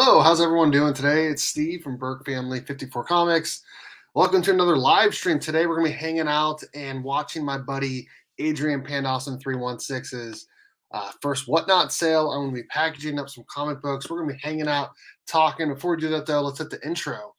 Hello, how's everyone doing today? It's Steve from Burke Family 54 Comics. Welcome to another live stream. Today we're going to be hanging out and watching my buddy Adrian Pandawson 316's first Whatnot sale. I'm going to be packaging up some comic books. We're going to be hanging out, talking. Before we do that, though, let's hit the intro.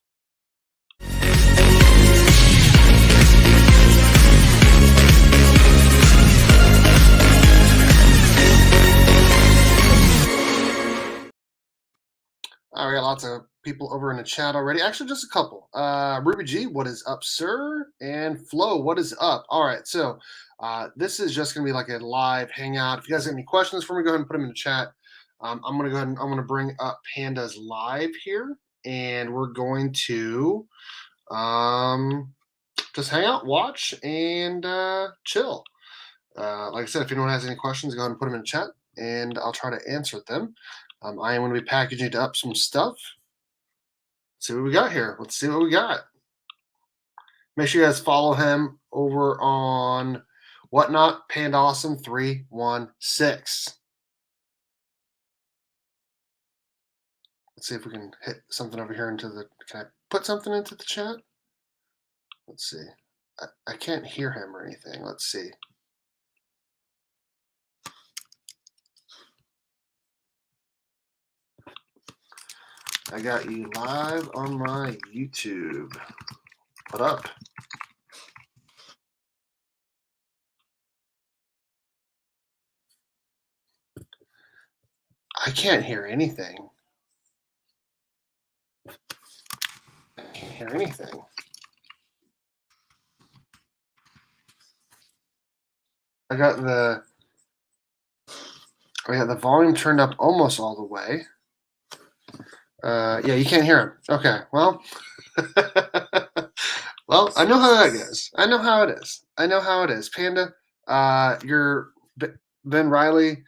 All right, lots of people over in the chat already. Actually, just a couple. Ruby G, what is up, sir? And Flo, what is up? All right, so this is just going to be like a live hangout. If you guys have any questions for me, go ahead and put them in the chat. I'm going to go ahead and I'm going to bring up Pandas live here, and we're going to just hang out, watch, and chill. Like I said, if anyone has any questions, go ahead and put them in the chat, and I'll try to answer them. I am going to be packaging up some stuff. Let's see what we got here. Let's see what we got. Make sure you guys follow him over on Whatnot, Pandawson 316. Let's see if we can hit something over here into the. Can I put something into the chat? Let's see. I can't hear him or anything. Let's see. I got you live on my YouTube. What up? I can't hear anything. I can't hear anything. I got the volume turned up almost all the way. Yeah, you can't hear him. Okay, well, well, I know how that goes. I know how it is. Panda, your Ben Riley,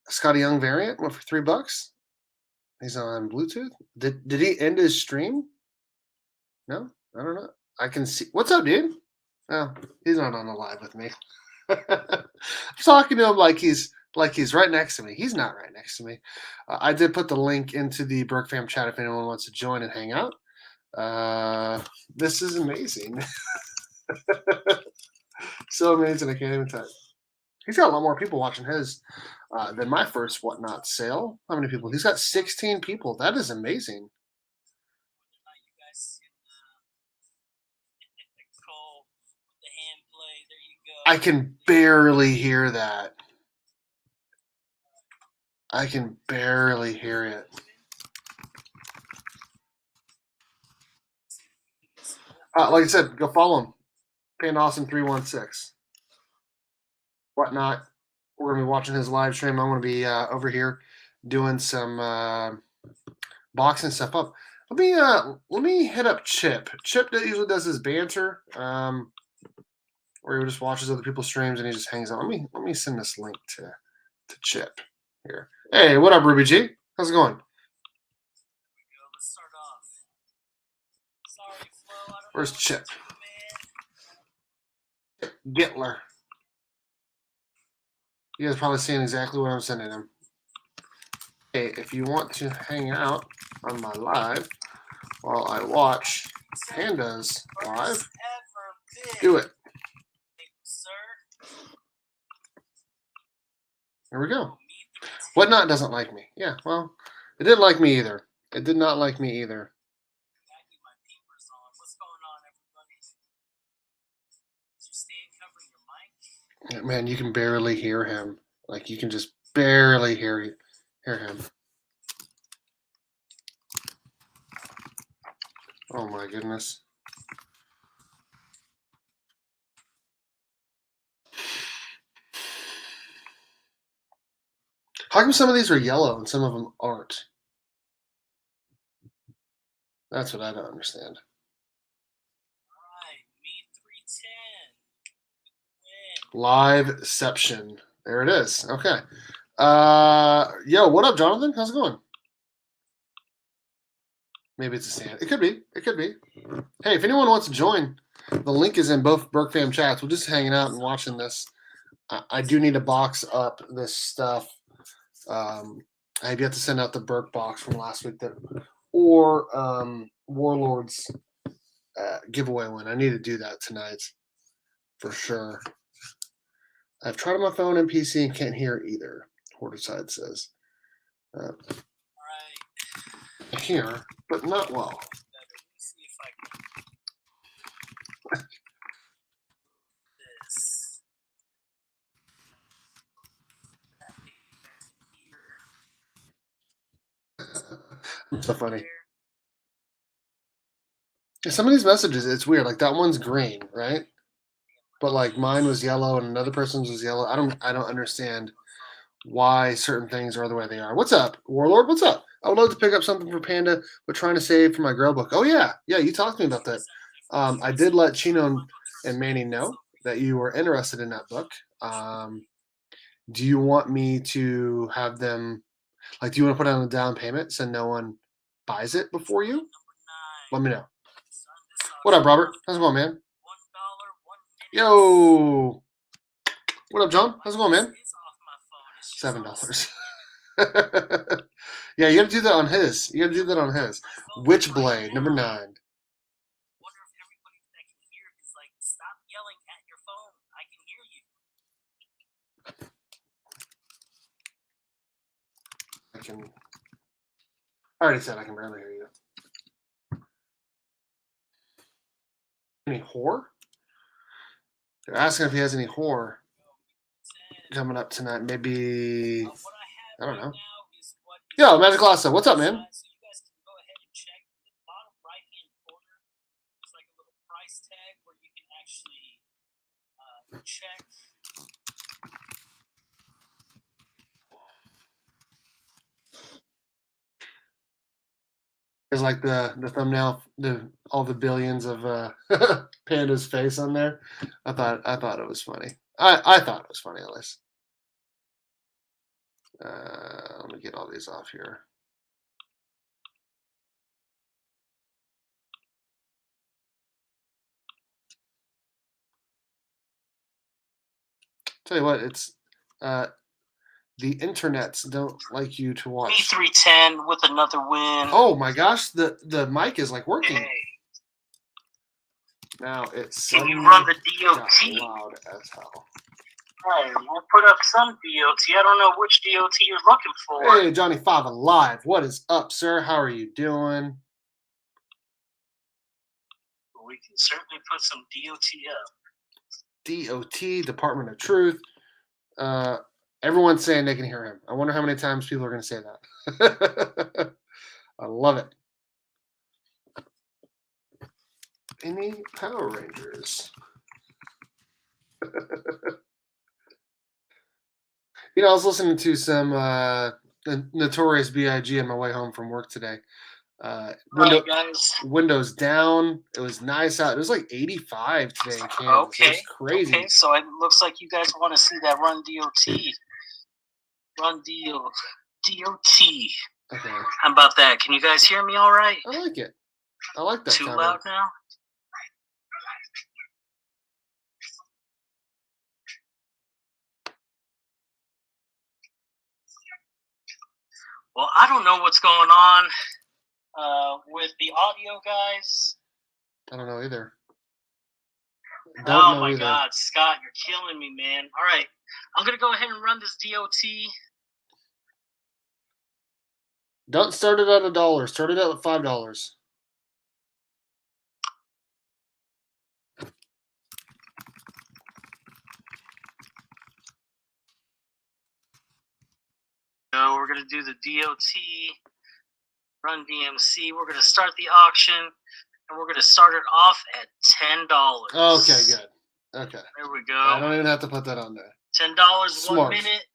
Scotty Young variant went for $3. He's on Bluetooth. Did he end his stream? No, I don't know. I can see. What's up, dude? Oh, he's not on the live with me. I'm talking to him like he's right next to me. He's not right next to me. I did put the link into the Burke Fam chat if anyone wants to join and hang out. This is amazing. So amazing, I can't even tell you. He's got a lot more people watching his than my first Whatnot sale. How many people? He's got 16 people. That is amazing. I can barely hear that. I can barely hear it. Like I said, go follow him. Pandawson 316. Whatnot. We're gonna be watching his live stream. I'm gonna be over here doing some boxing stuff up. Let me hit up Chip. Chip that usually does his banter, where he just watches other people's streams and he just hangs out. Let me send this link to Chip here. Hey, what up, Ruby G? How's it going? Let's start off. Sorry, Flo, where's Chip? Chip Gittler. You guys are probably seeing exactly what I'm sending him. Hey, if you want to hang out on my live while I watch Panda's live, do it. There we go. Whatnot doesn't like me. Yeah, well, it didn't like me either. It did not like me either. Man, you can barely hear him. Like, you can just barely hear him. Oh my goodness. How come some of these are yellow and some of them aren't? That's what I don't understand. Liveception. There it is. Okay. Yo, what up, Jonathan? How's it going? Maybe it's a stand. It could be. Hey, if anyone wants to join, the link is in both Burke Fam chats. We're just hanging out and watching this. I do need to box up this stuff I have yet to send out the Burke box from last week or Warlords giveaway one. I need to do that tonight for sure. I've tried on my phone and PC and can't hear either. Horderside says. I hear, but not well. It's so funny. Some of these messages, it's weird. Like that one's green, right? But like mine was yellow and another person's was yellow. I don't understand why certain things are the way they are. What's up, Warlord? What's up? I would love to pick up something for Panda, but trying to save for my Grail book. Oh yeah, you talked to me about that. I did let Chino and Manny know that you were interested in that book. Do you want me to have them? Like, do you want to put down a down payment so no one buys it before you? Let me know. What up, Robert? How's it going, man? Yo. What up, John? How's it going, man? $7. Yeah, you got to do that on his. You got to do that on his. Witchblade, number 9. I already said I can barely hear you. Any whore? They're asking if he has any whore coming up tonight. Maybe, I don't know. Yo, Magic Lasso, what's up, man? There's like the thumbnail, all the billions of Panda's face on there. I thought it was funny. I thought it was funny at least. Let me get all these off here. Tell you what, it's the internets don't like you to watch. Me310 with another win. Oh my gosh, the mic is like working. Hey. Now it's can you run the DOT? Loud as hell. Hey, we'll put up some DOT. I don't know which DOT you're looking for. Hey, Johnny 5 Alive. What is up, sir? How are you doing? We can certainly put some DOT up. DOT, Department of Truth. Everyone's saying they can hear him. I wonder how many times people are going to say that. I love it. Any Power Rangers? You know, I was listening to some Notorious B.I.G. on my way home from work today. Windows down. It was nice out. It was like 85 today in Kansas. Okay. It was crazy. Okay, so it looks like you guys want to see that Run DOT. Run DOT. Okay. How about that? Can you guys hear me all right? I like it. I like that. Too loud now? Well, I don't know what's going on with the audio, guys. I don't know either. Oh my God, Scott, you're killing me, man. All right, I'm going to go ahead and run this DOT. Don't start it at $1. Start it at $5. So we're going to do the DOT, run DMC. We're going to start the auction, and we're going to start it off at $10. Okay, good. Okay. There we go. I don't even have to put that on there. $10, Smart. 1 minute.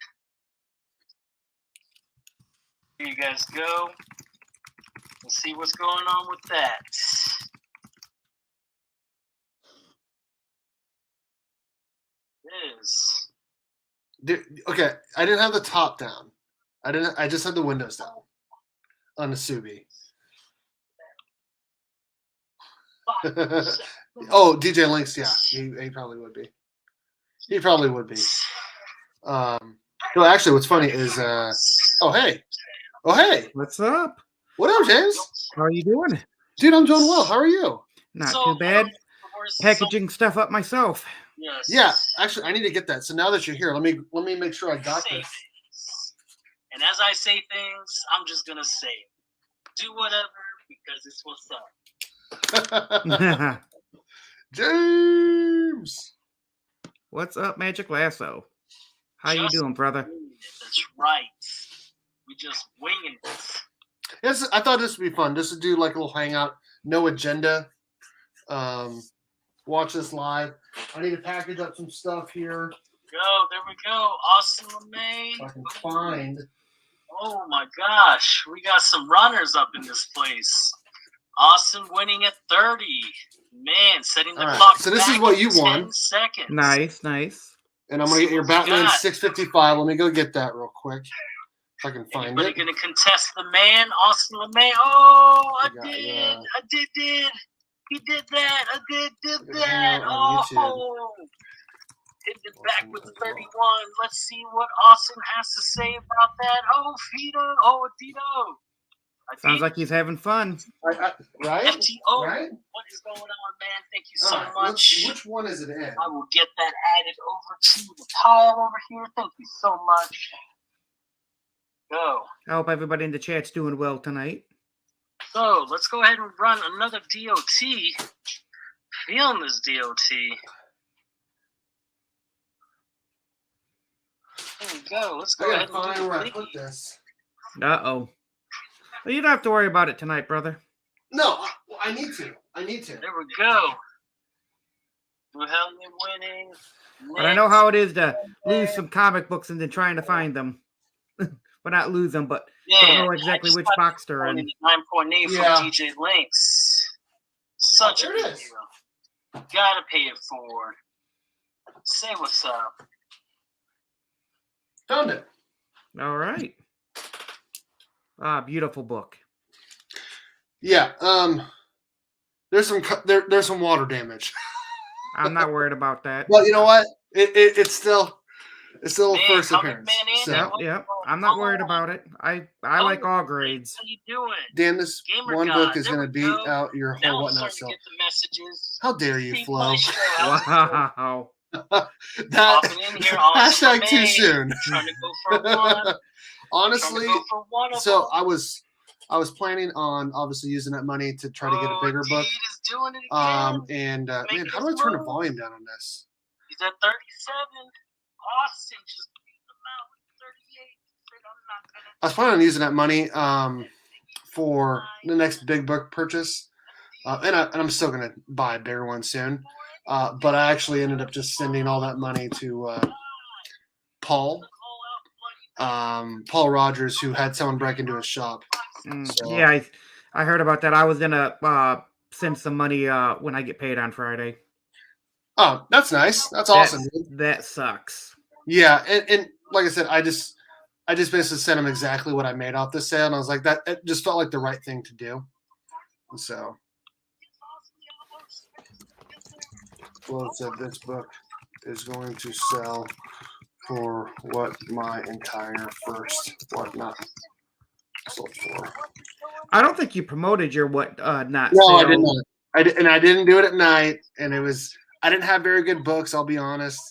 Here you guys go. Let's see what's going on with that. It is. Okay, I didn't have the top down. I just had the windows down on the Subi. Oh, DJ Links, yeah, he probably would be. He probably would be. No, actually, what's funny is, oh hey, Oh, hey. What's up? What up, James? How are you doing? Dude, I'm doing well. How are you? Not too bad. Packaging stuff up myself. Yes. Yeah, actually, I need to get that. So now that you're here, let me make sure I got Say this. things. And as I say things, I'm just gonna say it. Do whatever because it's what's up. James. What's up, Magic Lasso? How you doing, brother? That's right. We just winging it. Yes, I thought this would be fun. Just to do like a little hangout, no agenda. Watch this live. I need to package up some stuff here. There we go. Austin LeMay. If I can find. Oh my gosh, we got some runners up in this place. Austin winning at 30. Man, setting the clock. So this is what you 10 won. seconds. Nice. And I'm gonna get your Batman 655. Let me go get that real quick. If I can find Anybody it. gonna contest the man, Austin LeMay? Oh, I did. He did that. I did that. Oh. Hit it back with 31. Let's see what Austin has to say about that. Oh, Fido. Oh, Adito. Sounds like he's having fun. Right? FTO. Right? What is going on, man? Thank you so much. Which one is it in? I will get that added over to the pile over here. Thank you so much. Go. I hope everybody in the chat's doing well tonight. So let's go ahead and run another DOT. Feeling this DOT. There we go. Let's go ahead and do where I put this. Uh-oh. Well, you don't have to worry about it tonight, brother. No, I need to. There we go. Wilhelmie winning. But I know how it is to lose some comic books and then trying to find them. Well, not lose them, but don't know exactly which box they're in. 9.8 from DJ Links. Such a good deal. Gotta pay it forward. Say what's up. Found it. All right. Beautiful book. Yeah. There's some water damage. I'm not worried about that. Well, you know what? It's still a first appearance. Yep. I'm not worried about it. I like all grades. How you doing? Dan, this Gamer one God, book is there going to we beat go. out your Now whole I'm whatnot. starting So, to get the messages. how dare you, See Flo? my show. How's it Wow. That Popping in here, Austin hashtag too LeMay. soon. Trying to go for one. Honestly, Trying to go for one of so them. I was planning on obviously using that money to try to get a bigger book. Deed is doing it again. And man, how do I turn the volume down on this? He's at 37. Austin just beat him out with 38. Said, I'm not gonna I was planning on using that money for the next big book purchase, and I'm still gonna buy a bigger one soon. But I actually ended up just sending all that money to Paul Rogers, who had someone break into his shop. So, yeah, I heard about that. I was gonna send some money when I get paid on Friday. Oh, that's nice. That's awesome. That sucks. Yeah, and like I said, I just basically sent him exactly what I made off this sale, and I was like, that it just felt like the right thing to do. And so, well, it said this book is going to sell for what my entire first whatnot sold for. I don't think you promoted your whatnot. No, sale. I did not. I didn't do it at night, and I didn't have very good books. I'll be honest.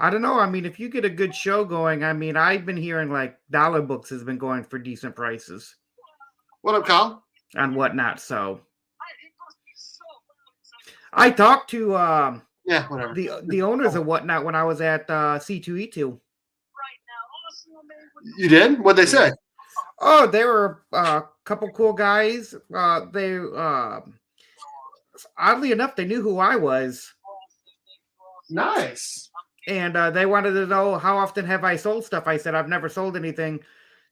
I don't know. I mean, if you get a good show going, I mean, I've been hearing like dollar books has been going for decent prices. What up, Kyle? And whatnot. So I talked to whatever the owners of whatnot when I was at C2E2. You did? What'd they say? Oh, they were a couple cool guys. They oddly enough, they knew who I was. Nice. And they wanted to know how often have I sold stuff. I said, I've never sold anything.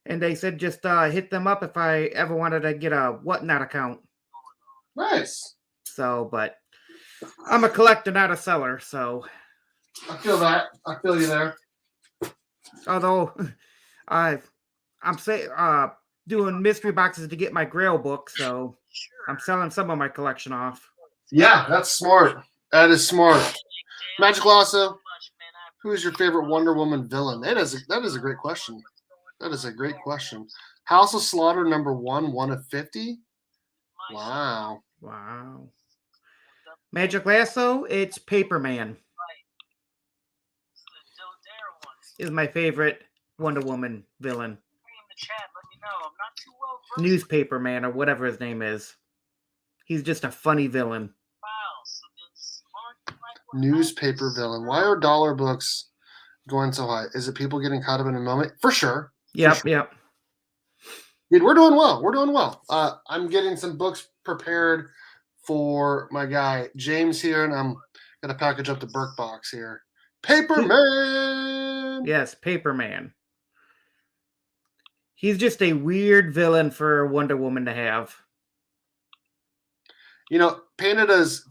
And they said, just hit them up if I ever wanted to get a whatnot account. Nice. So, but I'm a collector, not a seller. So I feel that. I feel you there. Although I'm doing mystery boxes to get my Grail book. So I'm selling some of my collection off. Yeah, that's smart. That is smart. Magic Lasso. Who is your favorite Wonder Woman villain? That is a great question. That is a great question. House of Slaughter #1, 1 of 50. Wow. Wow. Magic Lasso, it's Paperman. Is my favorite Wonder Woman villain. Newspaper Man or whatever his name is. He's just a funny villain. Newspaper villain. Why are dollar books going so high? Is it people getting caught up in a moment? For sure. Yep, For sure. yep. Dude, we're doing well. We're doing well. I'm getting some books prepared for my guy James here, and I'm gonna package up the Burke box here. Paperman. Yes, Paperman. He's just a weird villain for Wonder Woman to have. You know, Panda's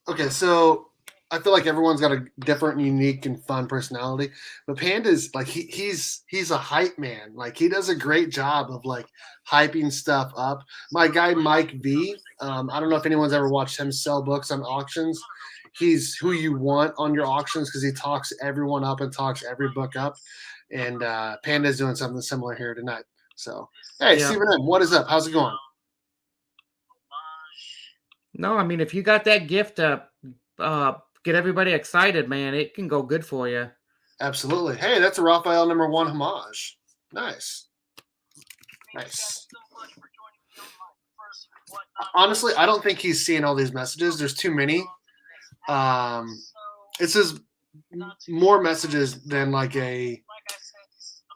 okay. So I feel like everyone's got a different, unique, and fun personality. But Panda's like he's a hype man. Like he does a great job of like hyping stuff up. My guy Mike V. I don't know if anyone's ever watched him sell books on auctions. He's who you want on your auctions because he talks everyone up and talks every book up. And Panda's doing something similar here tonight. So hey, Yeah. Stephen M, what is up? How's it going? No, I mean if you got that gift to get everybody excited, man, it can go good for you. Absolutely. Hey, that's a Raphael #1 homage. Nice. Nice. Honestly, I don't think he's seeing all these messages. There's too many. It says more messages than like a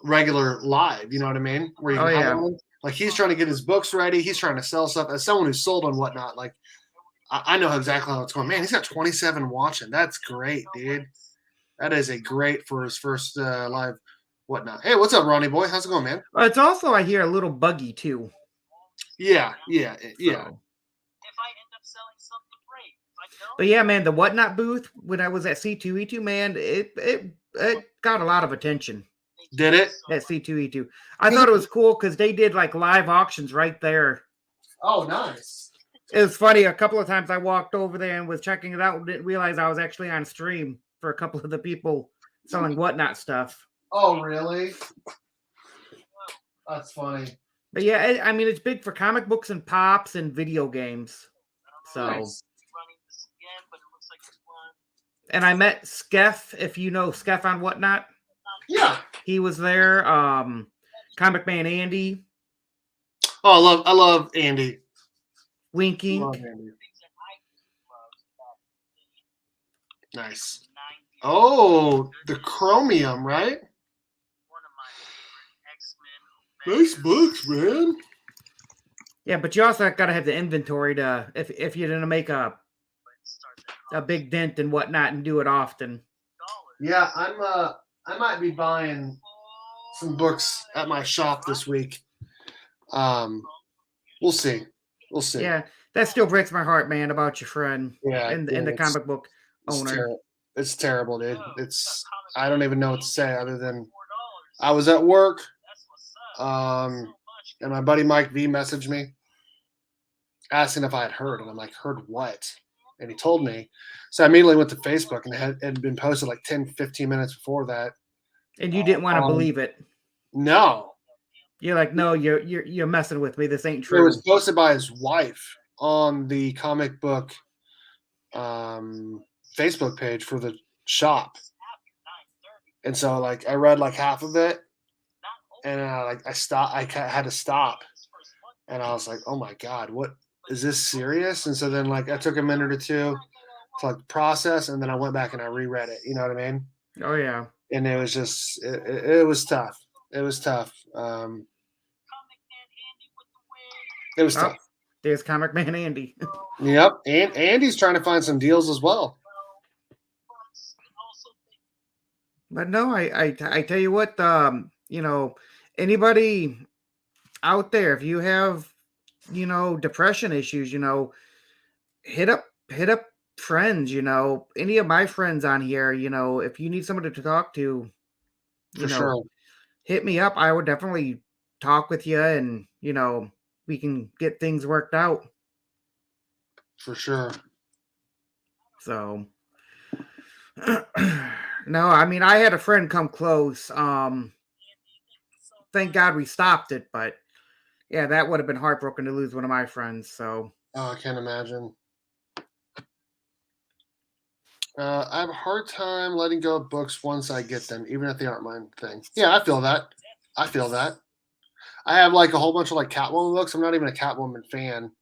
regular live. You know what I mean? Where you can like he's trying to get his books ready. He's trying to sell stuff. As someone who's sold and whatnot, like I know exactly how it's going. Man, he's got 27 watching. That's great, dude. That is a great for his first live whatnot. Hey, what's up, Ronnie boy? How's it going, man? It's also, I hear, a little buggy too. Yeah. So. But yeah, man, the Whatnot booth when I was at C2E2, man, it got a lot of attention. Did it? At C2E2. I thought it was cool because they did like live auctions right there. Oh, nice. It was funny. A couple of times I walked over there and was checking it out and didn't realize I was actually on stream for a couple of the people selling Whatnot stuff. Oh, really? That's funny. But yeah, I mean, it's big for comic books and pops and video games. So. Nice. And I met Skeff, if you know Skeff on Whatnot. Yeah. He was there. Comic Man Andy. Oh, I love Andy. Winking. Love Andy. Nice. Oh, the Chromium, right? Nice books, man. Yeah, but you also got to have the inventory to if you're gonna make a big dent and whatnot and do it often. Yeah, I might be buying some books at my shop this week. We'll see. Yeah, that still breaks my heart, man, about your friend. Yeah, and the comic book owner. It's terrible, dude. I don't even know what to say other than I was at work, and my buddy Mike V messaged me asking if I had heard, and I'm like, heard what? And he told me. So I immediately went to Facebook, and it had been posted like 10, 15 minutes before that. And you didn't want to believe it. No. You're like, no, you're messing with me. This ain't true. It was posted by his wife on the comic book Facebook page for the shop. And so like I read like half of it, and I had to stop. And I was like, oh my God, what is this serious? And so then like I took a minute or two to like process, and then I went back and I reread it. You know what I mean? Oh yeah. And it was just it was tough. It was tough. It was tough. There's Comic Man Andy. Yep, and Andy's trying to find some deals as well. But no, I tell you what, you know, anybody out there, if you have, you know, depression issues, you know, hit up friends, you know, any of my friends on here, you know, if you need somebody to talk to, you know, sure, hit me up. I would definitely talk with you, and you know, we can get things worked out. For sure. So No, I mean I had a friend come close. Thank God we stopped it, but yeah, that would have been heartbroken to lose one of my friends. So Oh, I can't imagine. I have a hard time letting go of books once I get them, even if they aren't my thing. Yeah, I feel that. I feel that. I have like a whole bunch of like Catwoman books. I'm not even a Catwoman fan,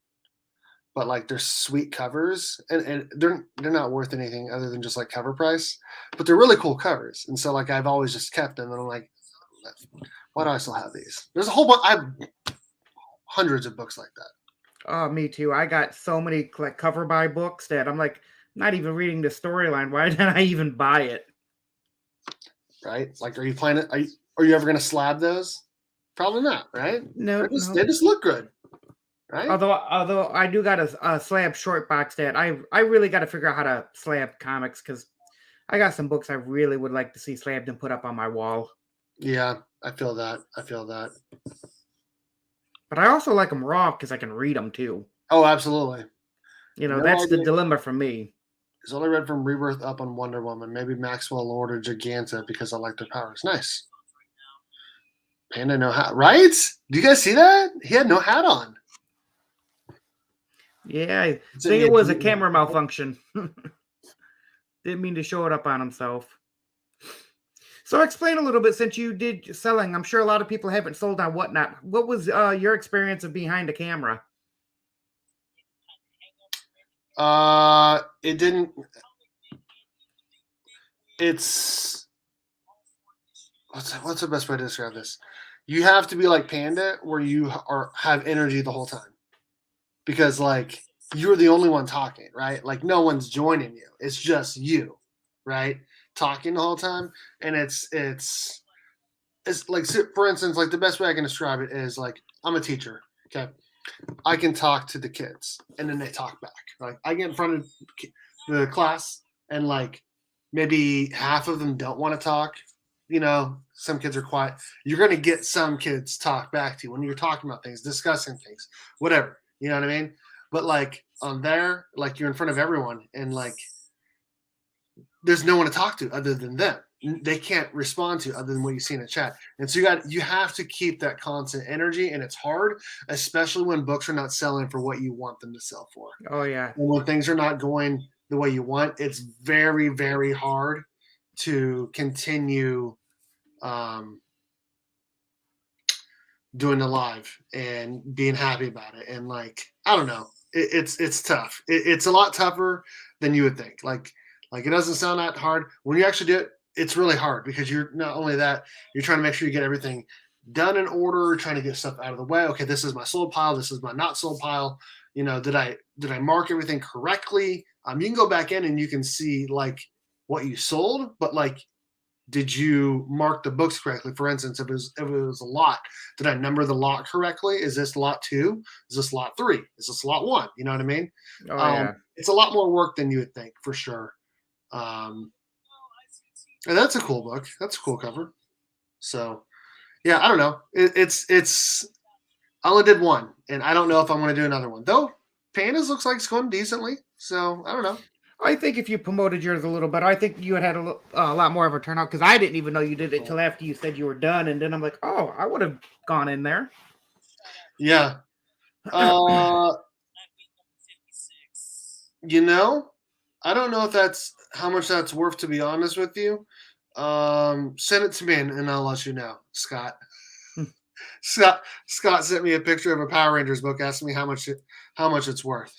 but like they're sweet covers, and they're not worth anything other than just like cover price. But they're really cool covers, and so like I've always just kept them, and I'm like, why do I still have these? There's a whole bunch. I have hundreds of books like that. oh, me too. I got so many like cover by books that I'm like not even reading the storyline. Why did I even buy it? Right? Like, are you planning? Are you ever going to slab those? Probably not, right? No, no. They just look good, right? Although I do got a slab short box that I really got to figure out how to slab comics because I got some books I really would like to see slabbed and put up on my wall. Yeah, I feel that. I feel that. But I also like them raw because I can read them too. Oh, absolutely. You know, No that's the argument. dilemma for me. It's all I read from Rebirth up on Wonder Woman. Maybe Maxwell Lord or Giganta because I like their powers. Nice. Panda no hat. Right? Do you guys see that? He had no hat on. Yeah, I think it was a camera malfunction. Didn't mean to show it up on himself. So explain a little bit since you did selling. I'm sure a lot of people haven't sold on Whatnot. What was your experience of behind the camera? It didn't. It's what's the best way to describe this? You have to be like Panda, where you have energy the whole time, because like you're the only one talking, right? Like no one's joining you. It's just you, right? Talking the whole time, and it's like, for instance, like the best way I can describe it is like I'm a teacher. Okay, I can talk to the kids, and then they talk back. Like I get in front of the class, and like maybe half of them don't want to talk. You know, some kids are quiet. You're going to get some kids talk back to you when you're talking about things, discussing things, whatever. You know what I mean? But like on there, like you're in front of everyone, and like there's no one to talk to other than them. They can't respond to other than what you see in the chat. And so you have to keep that constant energy, and it's hard, especially when books are not selling for what you want them to sell for. Oh yeah. And when things are not going the way you want, it's very, very hard to continue doing the live and being happy about it. And like, I don't know, it's tough. It's a lot tougher than you would think. Like it doesn't sound that hard. When you actually do it, it's really hard because you're not only that, you're trying to make sure you get everything done in order, trying to get stuff out of the way. Okay, this is my sold pile. This is my not sold pile. You know, did I mark everything correctly? You can go back in and you can see like what you sold, but like, did you mark the books correctly? For instance, if it was a lot, did I number the lot correctly? Is this lot 2? Is this lot 3? Is this lot 1? You know what I mean? Oh yeah. It's a lot more work than you would think, for sure. And that's a cool book. That's a cool cover. So, yeah, I don't know. It's I only did one, and I don't know if I'm going to do another one. Though Pandas looks like it's going decently, so I don't know. I think if you promoted yours a little better, I think you had a lot more of a turnout because I didn't even know you did it till after you said you were done, and then I'm like, oh, I would have gone in there. Yeah. You know, I don't know if that's how much that's worth, to be honest with you. Send it to me and I'll let you know, Scott. Scott sent me a picture of a Power Rangers book, asking me how much it's worth.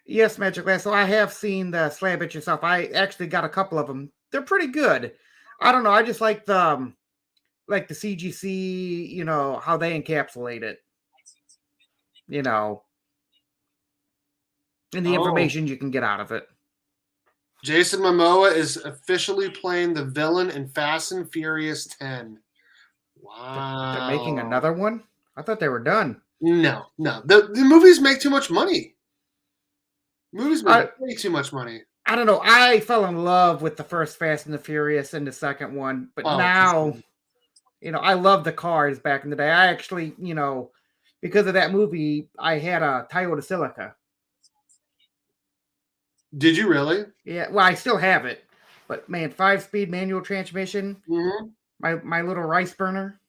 Yes, Magic Lad. So I have seen the Slab It Yourself. I actually got a couple of them. They're pretty good. I don't know. I just like the CGC. You know how they encapsulate it. You know, and the information you can get out of it. Jason Momoa is officially playing the villain in Fast and Furious 10. Wow. They're making another one? I thought they were done. No. The movies make too much money. Movies make way too much money. I don't know. I fell in love with the first Fast and the Furious and the second one. But now, you know, I love the cars back in the day. I actually, you know, because of that movie, I had a Toyota Celica. Did you really? Yeah, well, I still have it, but man, 5-speed manual transmission. Mm-hmm. My little rice burner.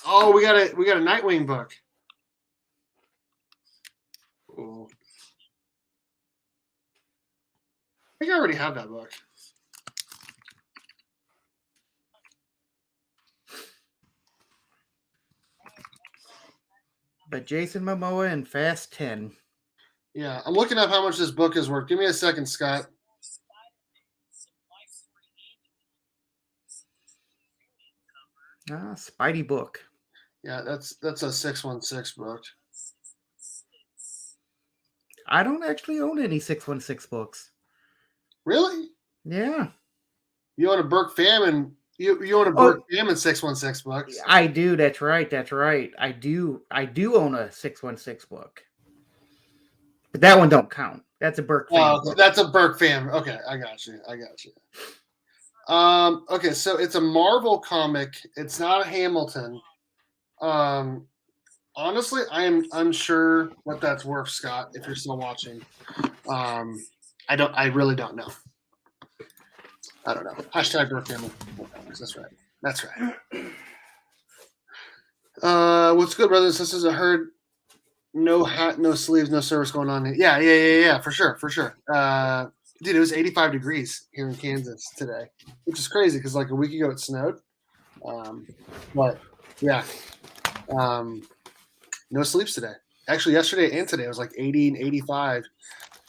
Oh, we got a Nightwing book. Ooh. I think I already have that book. But Jason Momoa and Fast 10. Yeah, I'm looking up how much this book is worth. Give me a second, Scott. Spidey book. Yeah, that's a 616 book. I don't actually own any 616 books. Really? Yeah. You own a Burke Famine. You own a Burke Famine 616 books. I do. That's right. I do own a 616 book. But that one don't count. That's a Burke Famine book. That's a Burke Famine. Okay, I got you. Okay, so it's a Marvel comic. It's not a Hamilton. Honestly, I am unsure what that's worth, Scott, if you're still watching. I really don't know. I don't know. Hashtag Burke Family. That's right. What's good, brothers? This is a herd. No hat, no sleeves, no service going on. Yeah, for sure. Dude, it was 85 degrees here in Kansas today, which is crazy because like a week ago it snowed. But yeah, no sleeps today. Actually, yesterday and today it was like 80 and 85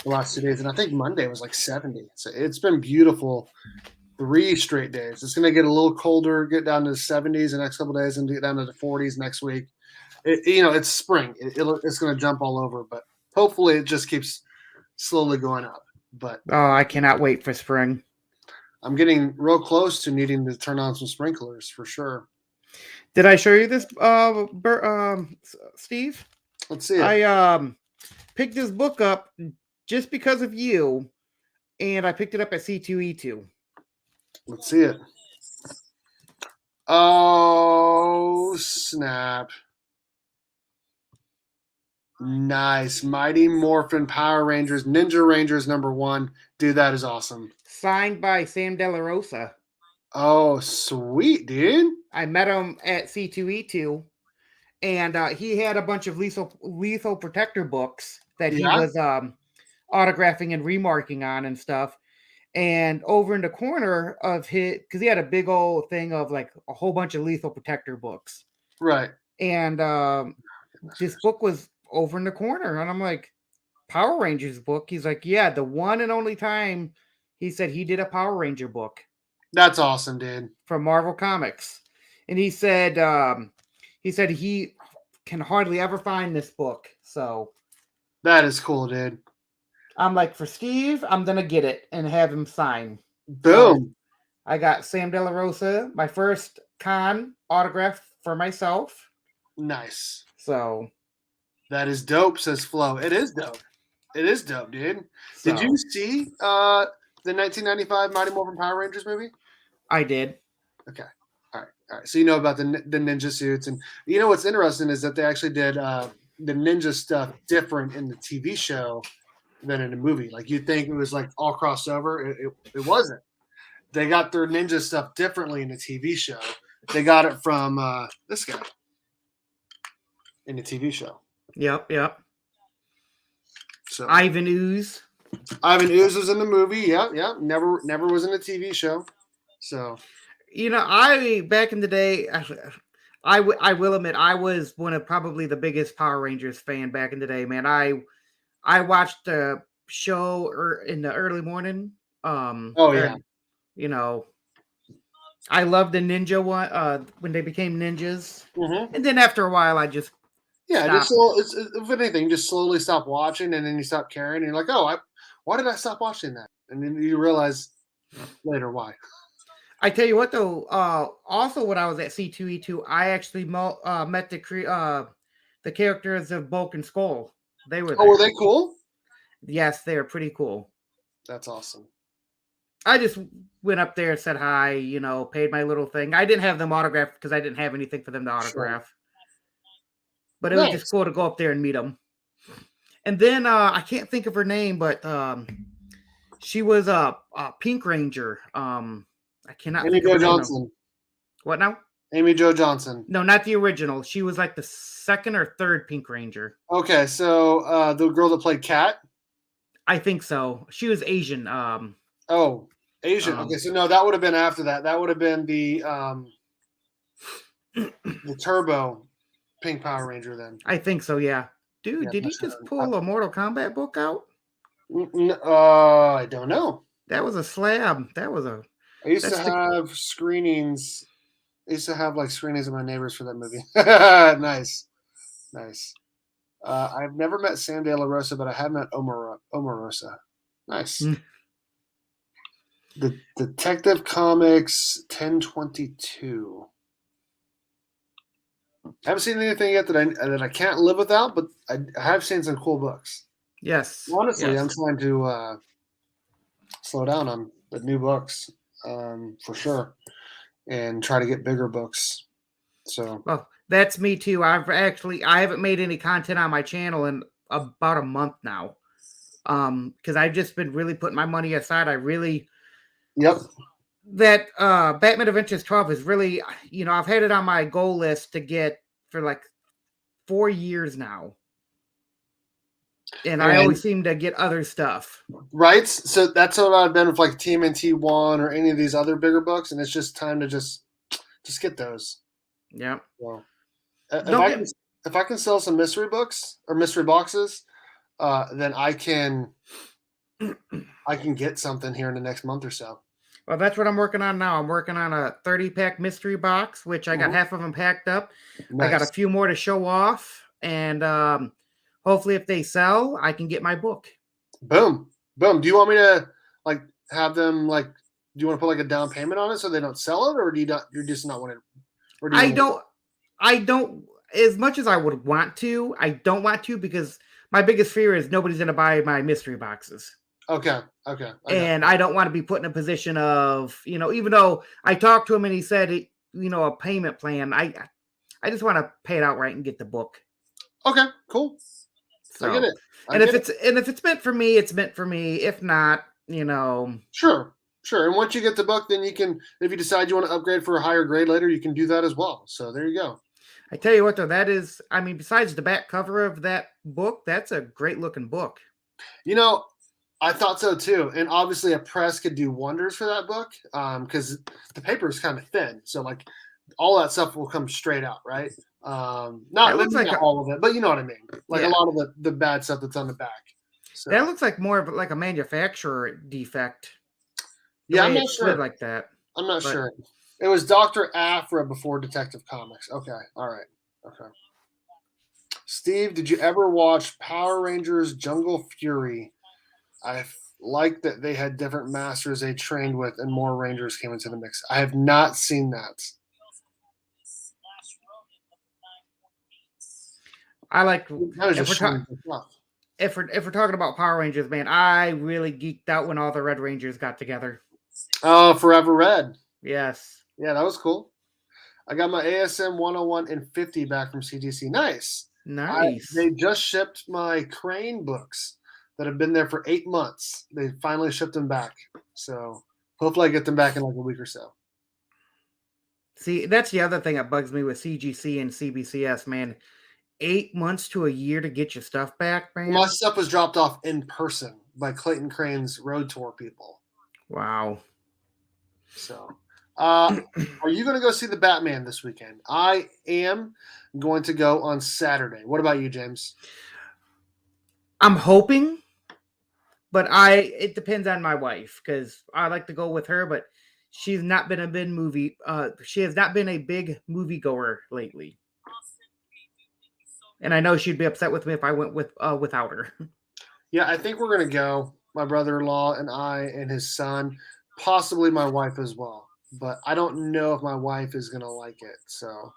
the last 2 days, and I think Monday was like 70. So it's been beautiful 3 straight days. It's going to get a little colder, get down to the 70s the next couple of days, and get down to the 40s next week. It's spring. It's going to jump all over, but hopefully it just keeps slowly going up. But I cannot wait for spring. I'm getting real close to needing to turn on some sprinklers for sure. Did I show you this, Steve? Let's see it. I picked this book up just because of you, and I picked it up at C2E2. Let's see it. Oh, snap. Nice. Mighty Morphin Power Rangers, Ninja Rangers #1. Dude, that is awesome. Signed by Sam De La Rosa. Oh, sweet, dude. I met him at C2E2, and he had a bunch of lethal protector books that he was autographing and remarking on and stuff. And over in the corner of his, because he had a big old thing of like a whole bunch of lethal protector books. Right. And this book was over in the corner. And I'm like, Power Rangers book? He's like, yeah, the one and only time he said he did a Power Ranger book. That's awesome, dude. From Marvel Comics. And he said he can hardly ever find this book. So that is cool, dude. I'm like, for Steve, I'm gonna get it and have him sign. Boom. So I got Sam De La Rosa, my first con autograph for myself. Nice. So that is dope, says Flo. It is dope, dude. So, did you see the 1995 Mighty Morphin Power Rangers movie? I did. Okay. All right. So you know about the ninja suits, and you know what's interesting is that they actually did the ninja stuff different in the TV show than in the movie. Like you'd think it was like all crossed over. It wasn't. They got their ninja stuff differently in the TV show. They got it from this guy in the TV show. Yep. So Ivan Ooze. Ivan Ooze was in the movie. Yeah. Never was in a TV show. So, I back in the day, I will admit I was one of probably the biggest Power Rangers fan back in the day. Man, I watched the show in the early morning. I loved the ninja one when they became ninjas, and then after a while, I just if anything, just slowly stop watching, and then you stop caring, and you're like, oh, why did I stop watching that? And then you realize later why. I tell you what, though. Also, when I was at C2E2, I actually met the characters of Bulk and Skull. They were there. Oh, were they cool? Yes, they were pretty cool. That's awesome. I just went up there and said hi, paid my little thing. I didn't have them autographed because I didn't have anything for them to autograph. Sure. But it was just cool to go up there and meet them. And then I can't think of her name, but she was a Pink Ranger. I cannot Amy think of Jo her name. Now. Johnson. What now? Amy Jo Johnson. No, not the original. She was like the second or third Pink Ranger. Okay, so the girl that played Kat. I think so. She was Asian. Oh, Asian. Okay, so no, that would have been after that. That would have been the Turbo Pink Power Ranger then. I think so. Yeah. Dude, Yeah, did he just pull a Mortal Kombat book out? I don't know. That was a slab. That was a. I used to have screenings. I used to have like screenings of my neighbors for that movie. Nice. I've never met Sam De La Rosa, but I have met Omarosa. Nice. The Detective Comics 1022. I haven't seen anything yet that I can't live without, but I have seen some cool books. Yes. Honestly, yes. I'm trying to slow down on the new books for sure, and try to get bigger books. So well, that's me too. I haven't made any content on my channel in about a month now, because I've just been really putting my money aside. Yep. That Batman Adventures 12 is really, I've had it on my goal list to get for like 4 years now. And I always seem to get other stuff. Right? So that's what I've been with like TMNT 1 or any of these other bigger books, and it's just time to just get those. Yeah. Well, if I can sell some mystery books or mystery boxes, then I can get something here in the next month or so. Well, that's what I'm working on now. I'm working on a 30-pack mystery box, which I got half of them packed up. Nice. I got a few more to show off, and hopefully if they sell, I can get my book. Boom. Do you want me to like have them like? Do you want to put like a down payment on it so they don't sell it, or you're just not wanting? I don't. As much as I would want to, I don't want to because my biggest fear is nobody's going to buy my mystery boxes. Okay. And I don't want to be put in a position of, even though I talked to him and he said, a payment plan. I just want to pay it outright and get the book. Okay, cool. So, I get it. If it's meant for me, it's meant for me. If not, Sure. And once you get the book, then you can, if you decide you want to upgrade for a higher grade later, you can do that as well. So there you go. I tell you what, though, that is, besides the back cover of that book, that's a great looking book. I thought so too, and obviously a press could do wonders for that book because the paper is kind of thin, so like all that stuff will come straight out, right? Not all of it, but you know what I mean. Like a lot of the bad stuff that's on the back. So. That looks like more of like a manufacturer defect. Yeah, I'm not sure. Like that. I'm not sure. It was Dr. Afra before Detective Comics. Okay, all right, okay. Steve, did you ever watch Power Rangers Jungle Fury? I like that they had different masters they trained with and more Rangers came into the mix. I have not seen that. I like if we're talking about Power Rangers, man, I really geeked out when all the Red Rangers got together. Oh, Forever Red. Yes. Yeah, that was cool. I got my ASM 101 and 50 back from CGC. Nice. They just shipped my Crane books that have been there for 8 months. They finally shipped them back. So hopefully I get them back in like a week or so. See, that's the other thing that bugs me with CGC and CBCS, man. 8 months to a year to get your stuff back, man. My stuff was dropped off in person by Clayton Crane's Road Tour people. Wow. So, are you going to go see the Batman this weekend? I am going to go on Saturday. What about you, James? I'm hoping, but it depends on my wife because I like to go with her, but she's not been a big movie. She has not been a big moviegoer lately, and I know she'd be upset with me if I went without her. Yeah, I think we're gonna go. My brother-in-law and I and his son, possibly my wife as well. But I don't know if my wife is gonna like it. So.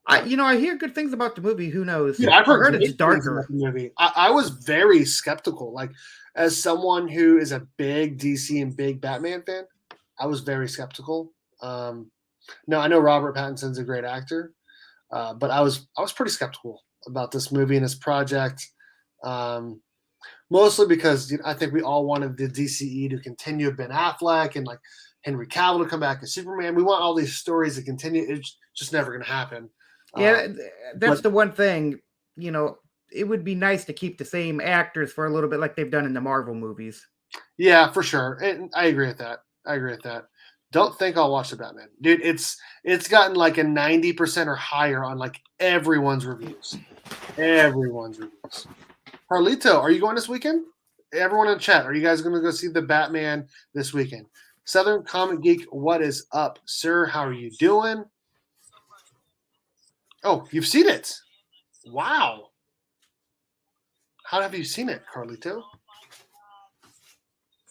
I hear good things about the movie. Who knows? Yeah, I've heard it's darker. About the movie. I was very skeptical. Like, as someone who is a big DC and big Batman fan, I was very skeptical. No, I know Robert Pattinson's a great actor, but I was pretty skeptical about this movie and this project. Mostly because I think we all wanted the DCE to continue Ben Affleck and like Henry Cavill to come back as Superman. We want all these stories to continue. It's just never going to happen. Yeah, that's but- the one thing, it would be nice to keep the same actors for a little bit like they've done in the Marvel movies. Yeah, for sure. And I agree with that. Don't think I'll watch the Batman. Dude, it's gotten like a 90% or higher on like everyone's reviews. Carlito, are you going this weekend? Everyone in chat, are you guys going to go see the Batman this weekend? Southern Comic Geek, what is up, sir? How are you doing? Oh, you've seen it. Wow. How have you seen it, Carlito?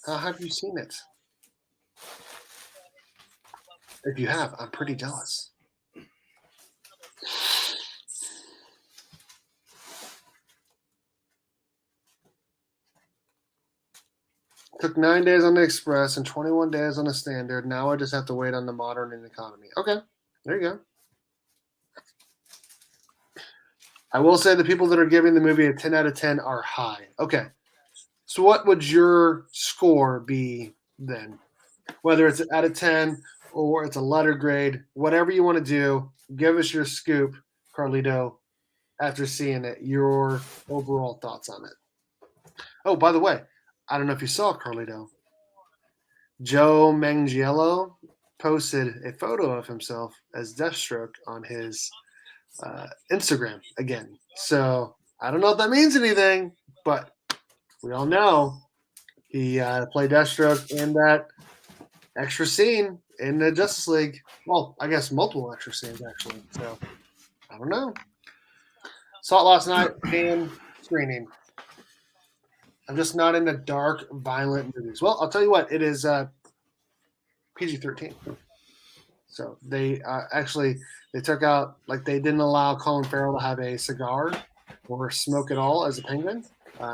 How have you seen it? If you have, I'm pretty jealous. Took 9 days on the Express and 21 days on the Standard. Now I just have to wait on the Modern and Economy. Okay, there you go. I will say the people that are giving the movie a 10 out of 10 are high. Okay, so what would your score be then? Whether it's out of 10 or it's a letter grade, whatever you want to do, give us your scoop, Carlito, after seeing it, your overall thoughts on it. Oh, by the way, I don't know if you saw Carlito. Joe Manganiello posted a photo of himself as Deathstroke on his Instagram again. So I don't know if that means anything, but we all know he played Deathstroke in that extra scene in the Justice League. Well, I guess multiple extra scenes actually. So I don't know. Saw it last night and screening. I'm just not into dark, violent movies. Well, I'll tell you what, it is PG-13. So they they took out, like they didn't allow Colin Farrell to have a cigar or smoke at all as a penguin.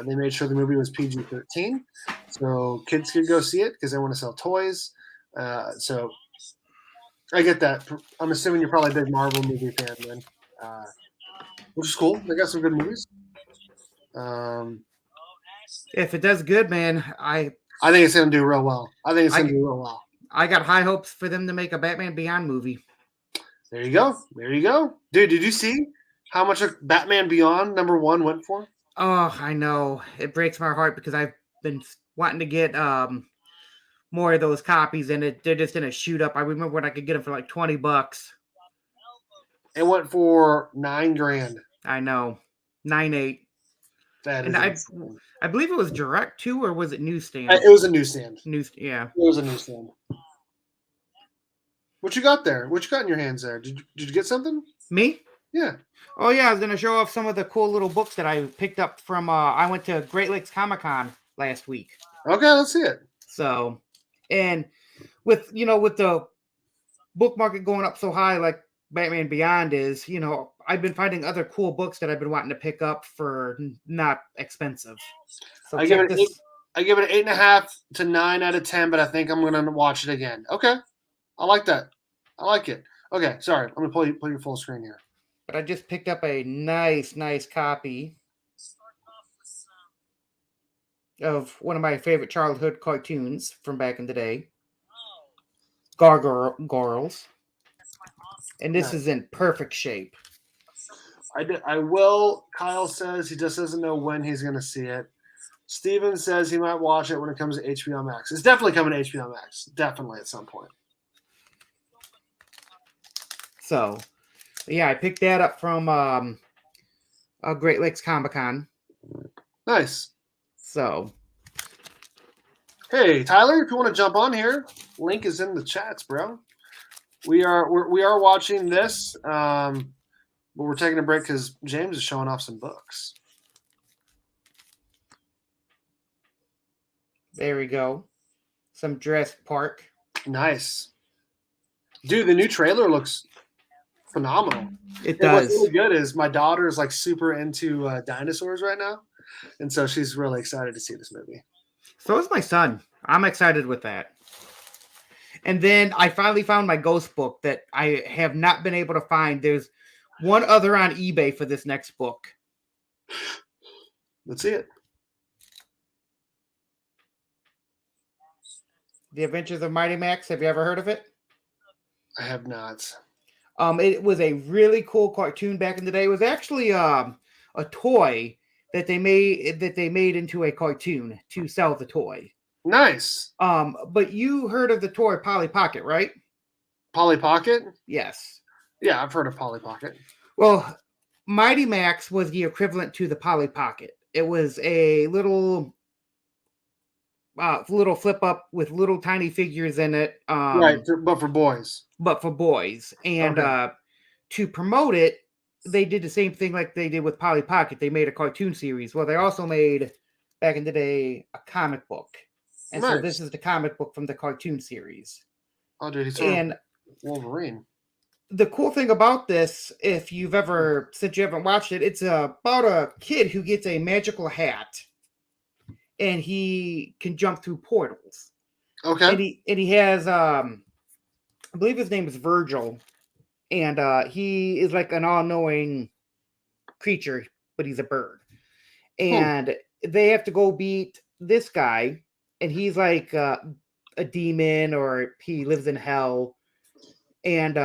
They made sure the movie was PG-13 so kids could go see it because they want to sell toys. So I get that. I'm assuming you're probably a big Marvel movie fan then, which is cool. They got some good movies. If it does good, man, I think it's going to do real well. I got high hopes for them to make a Batman Beyond movie. There you go. Dude, did you see how much Batman Beyond #1 went for? Oh, I know. It breaks my heart because I've been wanting to get more of those copies, and they're just in a shoot up. I remember when I could get them for like $20. It went for $9,000. I know. 9.8. That and is I believe it was direct too, or was it newsstand? It was a newsstand. Yeah. It was a newsstand. What you got there? What you got in your hands there? Did you get something? Me? Yeah. Oh yeah, I was gonna show off some of the cool little books that I picked up from. I went to Great Lakes Comic-Con last week. Okay, let's see it. So, and with the book market going up so high, like Batman Beyond is, I've been finding other cool books that I've been wanting to pick up for not expensive. So I give it an 8.5 to 9 out of 10, but I think I'm gonna watch it again. Okay, I like that. I like it. Okay, sorry, I'm gonna pull your full screen here. But I just picked up a nice copy of one of my favorite childhood cartoons from back in the day, Gargoyles. And this is in perfect shape. I will. Kyle says he just doesn't know when he's going to see it. Steven says he might watch it when it comes to HBO Max. It's definitely coming to HBO Max. Definitely at some point. So, yeah, I picked that up from Great Lakes Comic-Con. Nice. So. Hey, Tyler, if you want to jump on here, link is in the chats, bro. We are watching this, but we're taking a break because James is showing off some books. There we go. Some Jurassic Park. Nice. Dude, the new trailer looks phenomenal. It does. What's really good is my daughter is like super into dinosaurs right now, and so she's really excited to see this movie. So is my son. I'm excited with that. And then I finally found my ghost book that I have not been able to find. There's one other on eBay for this next book. Let's see it. The Adventures of Mighty Max. Have you ever heard of it? I have not. It was a really cool cartoon back in the day. It was actually a toy that they made into a cartoon to sell the toy. Nice. But you heard of the toy Polly Pocket, right? Polly Pocket? Yes. Yeah, I've heard of Polly Pocket. Well, Mighty Max was the equivalent to the Polly Pocket. It was a little flip up with little tiny figures in it. Right, but for boys. But for boys. And to promote it, they did the same thing like they did with Polly Pocket. They made a cartoon series. Well, they also made, back in the day, a comic book. And so this is the comic book from the cartoon series. Oh, dude, he's sort of Wolverine. The cool thing about this, since you haven't watched it, it's about a kid who gets a magical hat, and he can jump through portals. Okay. And he has, I believe his name is Virgil, and he is like an all-knowing creature, but he's a bird. And they have to go beat this guy, and he's like a demon, or he lives in hell, and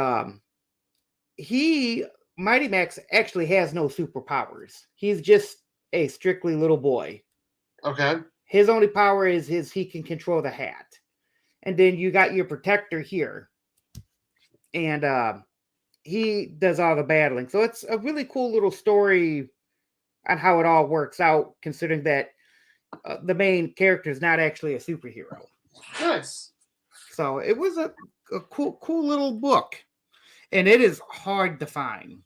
Mighty Max actually has no superpowers. He's just a strictly little boy. Okay. His only power is he can control the hat. And then you got your protector here. And he does all the battling. So it's a really cool little story on how it all works out, considering that the main character is not actually a superhero. Nice. So it was a cool little book. And it is hard to find.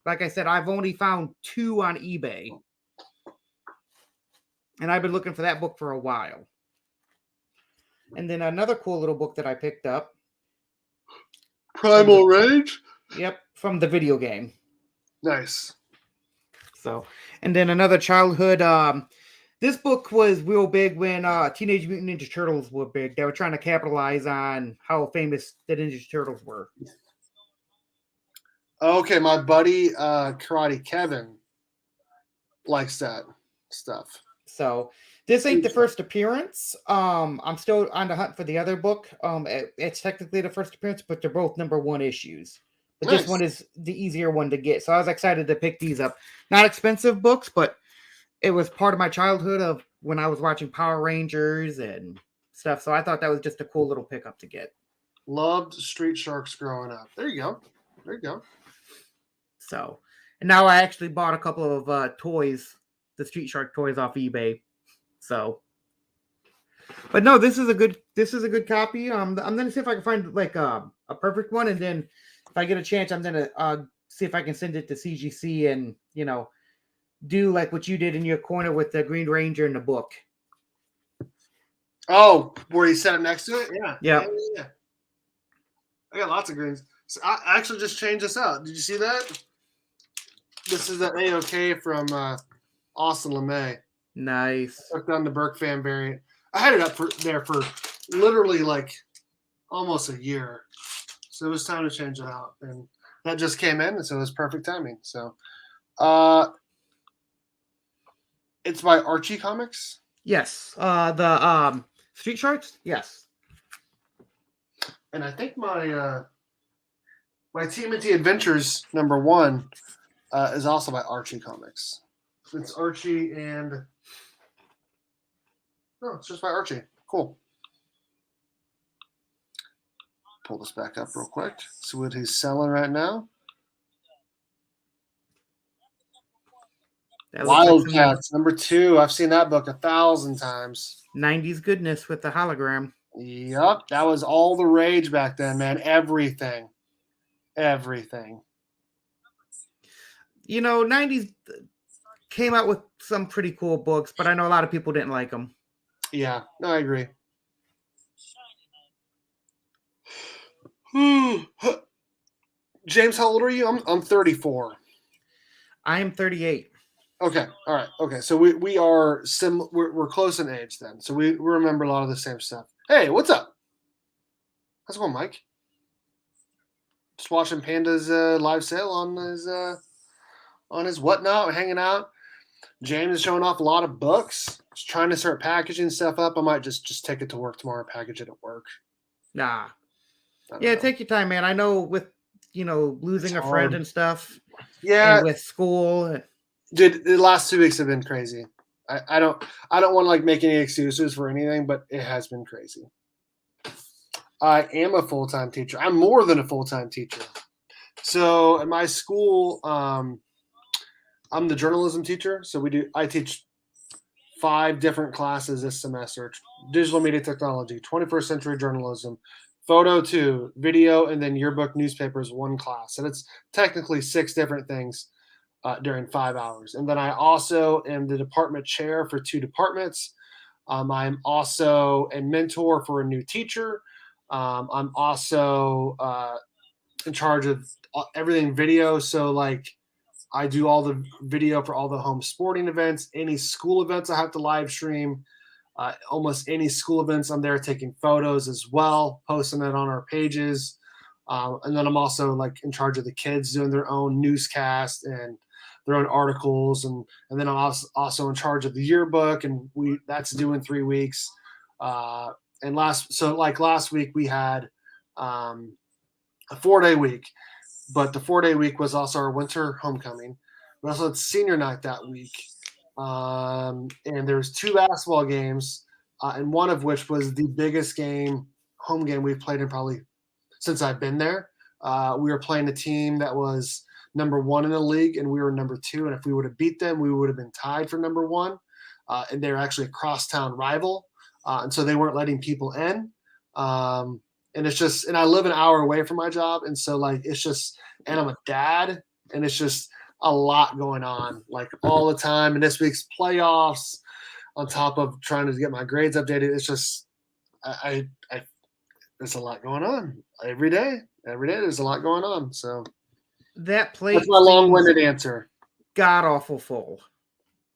Like I said, I've only found 2 on eBay. And I've been looking for that book for a while. And then another cool little book that I picked up. Primal Rage? Yep, from the video game. Nice. So, and then another childhood. This book was real big when Teenage Mutant Ninja Turtles were big. They were trying to capitalize on how famous the Ninja Turtles were. Okay, my buddy Karate Kevin likes that stuff. So this ain't the first appearance. I'm still on the hunt for the other book. It's technically the first appearance, but they're both #1 issues. But This one is the easier one to get. So I was excited to pick these up. Not expensive books, but it was part of my childhood of when I was watching Power Rangers and stuff. So I thought that was just a cool little pickup to get. Loved Street Sharks growing up. There you go. So, and now I actually bought a couple of toys, the Street Shark toys off eBay. So, but no, this is a good copy. I'm gonna see if I can find like a perfect one, and then if I get a chance, I'm gonna see if I can send it to CGC and do like what you did in your corner with the Green Ranger in the book. Oh, where you set it next to it? Yeah. I got lots of greens. So I actually just changed this out. Did you see that? This is the AOK from Austin LeMay. Nice. I took down the Burke fan variant. I had it up there for literally like almost a year. So it was time to change it out. And that just came in, and so it was perfect timing. So it's by Archie Comics? Yes. The Street Sharks? Yes. And I think my TMNT Adventures #1 is also by Archie Comics. It's Archie and no, it's just by Archie. Cool. Pull this back up real quick. See what he's selling right now. Wildcats #2. I've seen that book 1,000 times. 90s goodness with the hologram. Yep, that was all the rage back then, man. Everything. 90s came out with some pretty cool books, but I know a lot of people didn't like them. Yeah, no, I agree. James, how old are you? I'm 34. I am 38. Okay, all right. Okay, so we are we're close in age then. So we remember a lot of the same stuff. Hey, what's up? How's it going, Mike? Just watching Panda's live sale on his whatnot, hanging out. James is showing off a lot of books. He's trying to start packaging stuff up. I might just take it to work tomorrow, package it at work. Nah. Yeah, take your time, man. I know with, losing a friend and stuff. Yeah. And with school. Dude, the last 2 weeks have been crazy. I don't want to like make any excuses for anything, but it has been crazy. I am a full-time teacher. I'm more than a full-time teacher. So at my school, I'm the journalism teacher. So I teach 5 different classes this semester: digital media technology, 21st century journalism, photo 2, video, and then yearbook newspapers 1 class. And it's technically 6 different things during 5 hours. And then I also am the department chair for 2 departments. I'm also a mentor for a new teacher. I'm also in charge of everything video. So like I do all the video for all the home sporting events, any school events I have to live stream, almost any school events I'm there taking photos as well, posting it on our pages. And then I'm also like in charge of the kids doing their own newscast and their own articles. And then I'm also in charge of the yearbook, and that's due in 3 weeks. And last week we had a 4-day week, but the 4-day week was also our winter homecoming. We also had senior night that week. And there's 2 basketball games, and one of which was the biggest home game we've played in probably since I've been there. We were playing a team that was number 1 in the league, and we were number 2. And if we would have beat them, we would have been tied for number 1. And they were actually a crosstown rival. And so they weren't letting people in. And it's just, and I live an hour away from my job. And so like, it's just, and I'm a dad, and it's just a lot going on like all the time. And this week's playoffs on top of trying to get my grades updated. It's just, there's a lot going on every day. There's a lot going on. So that plate. That's my long-winded answer. God awful full.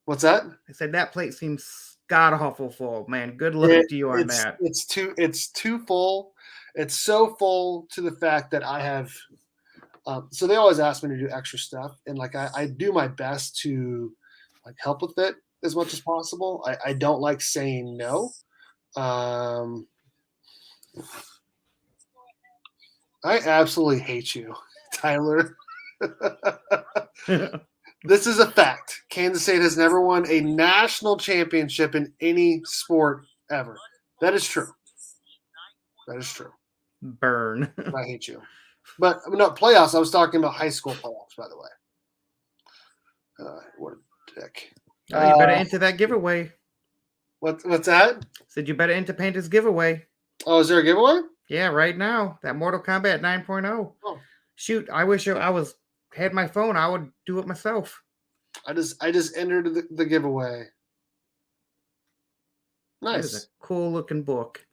What's that? I said that plate seems god awful full, man. Good luck to you on that. It's too full. It's so full to the fact that I have. So they always ask me to do extra stuff, and like I do my best to like help with it as much as possible. I don't like saying no. I absolutely hate you, Tyler. This is a fact. Kansas State has never won a national championship in any sport ever. That is true. Burn. I hate you. But no, playoffs. I was talking about high school playoffs, by the way. What a dick. Oh, you better enter that giveaway. What's that? Said you better enter Panda's giveaway. Oh, is there a giveaway? Yeah, right now. That Mortal Kombat 9.0. Oh. Shoot, I wish I had my phone. I would do it myself. I just entered the giveaway. Nice. That is a cool looking book.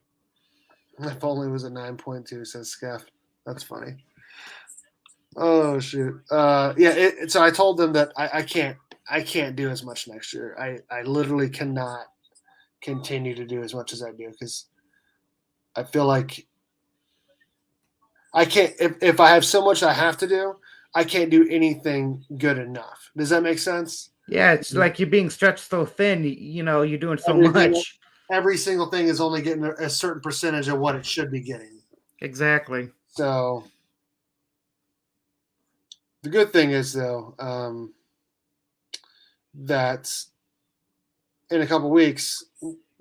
If only it was a 9.2, says Skeff. That's funny. Oh shoot. So I told them that I can't do as much next year. I literally cannot continue to do as much as I do because I feel like I can't if I have so much I have to do, I can't do anything good enough. Does that make sense? Yeah, it's like you're being stretched so thin, you're doing so much. Every single thing is only getting a certain percentage of what it should be getting. Exactly. So the good thing is, though, that in a couple weeks,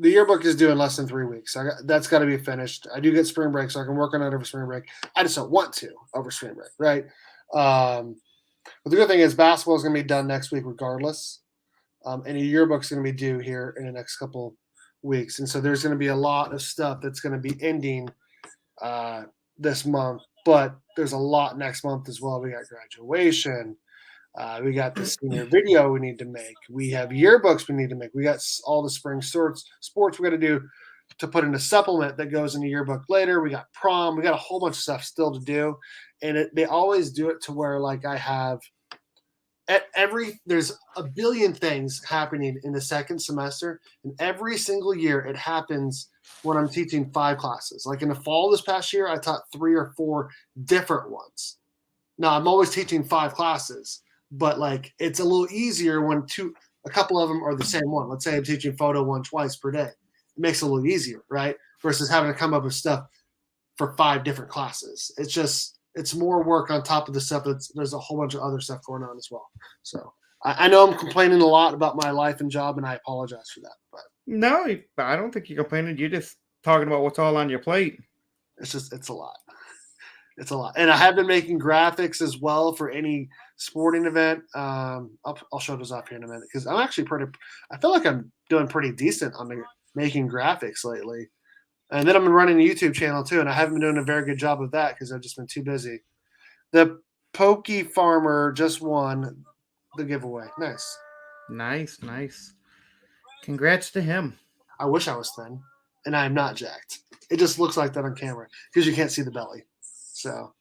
the yearbook is due in less than 3 weeks. That's got to be finished. I do get spring break, so I can work on it over spring break. I just don't want to over spring break, right? But the good thing is basketball is going to be done next week regardless. And a yearbook is going to be due here in the next couple weeks. And so there's going to be a lot of stuff that's going to be ending this month. But there's a lot next month as well. We got graduation. We got the senior video we need to make. We have yearbooks we need to make. We got all the spring sports we got to do to put in a supplement that goes in the yearbook later. We got prom. We got a whole bunch of stuff still to do. And they always do it to where like I have there's a billion things happening in the second semester. And every single year it happens when I'm teaching 5 classes. Like in the fall this past year, I taught 3 or 4 different ones. Now I'm always teaching 5 classes, but like it's a little easier when a couple of them are the same one. Let's say I'm teaching photo 1 twice per day. It makes it a little easier, right? Versus having to come up with stuff for 5 different classes. It's more work on top of the stuff there's a whole bunch of other stuff going on as well. So I know I'm complaining a lot about my life and job, and I apologize for that. But No, I don't think you're complaining. You're just talking about what's all on your plate. it's a lot. It's a lot. And I have been making graphics as well for any sporting event. I'll show those off here in a minute because I'm actually I feel like I'm doing pretty decent on making graphics lately. And then I've been running a YouTube channel too, and I haven't been doing a very good job of that because I've just been too busy. The Pokey Farmer just won the giveaway. Nice. Nice. Congrats to him. I wish I was thin, and I am not jacked. It just looks like that on camera because you can't see the belly. So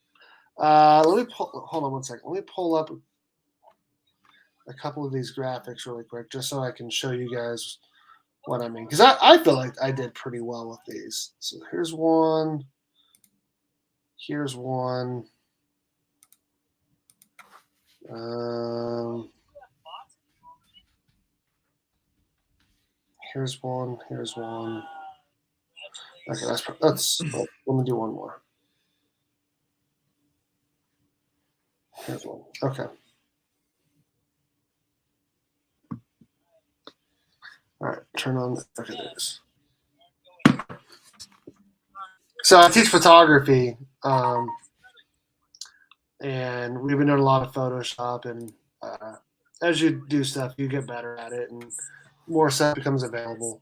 let me hold on one second. Let me pull up a couple of these graphics really quick just so I can show you guys what I mean. Because I feel like I did pretty well with these. So here's one. Here's one. Here's one. Here's one. Okay, that's let me do one more. Here's one. Okay. All right, turn on. Okay, there it is. So I teach photography, and we've been doing a lot of Photoshop. And as you do stuff, you get better at it, and more stuff becomes available.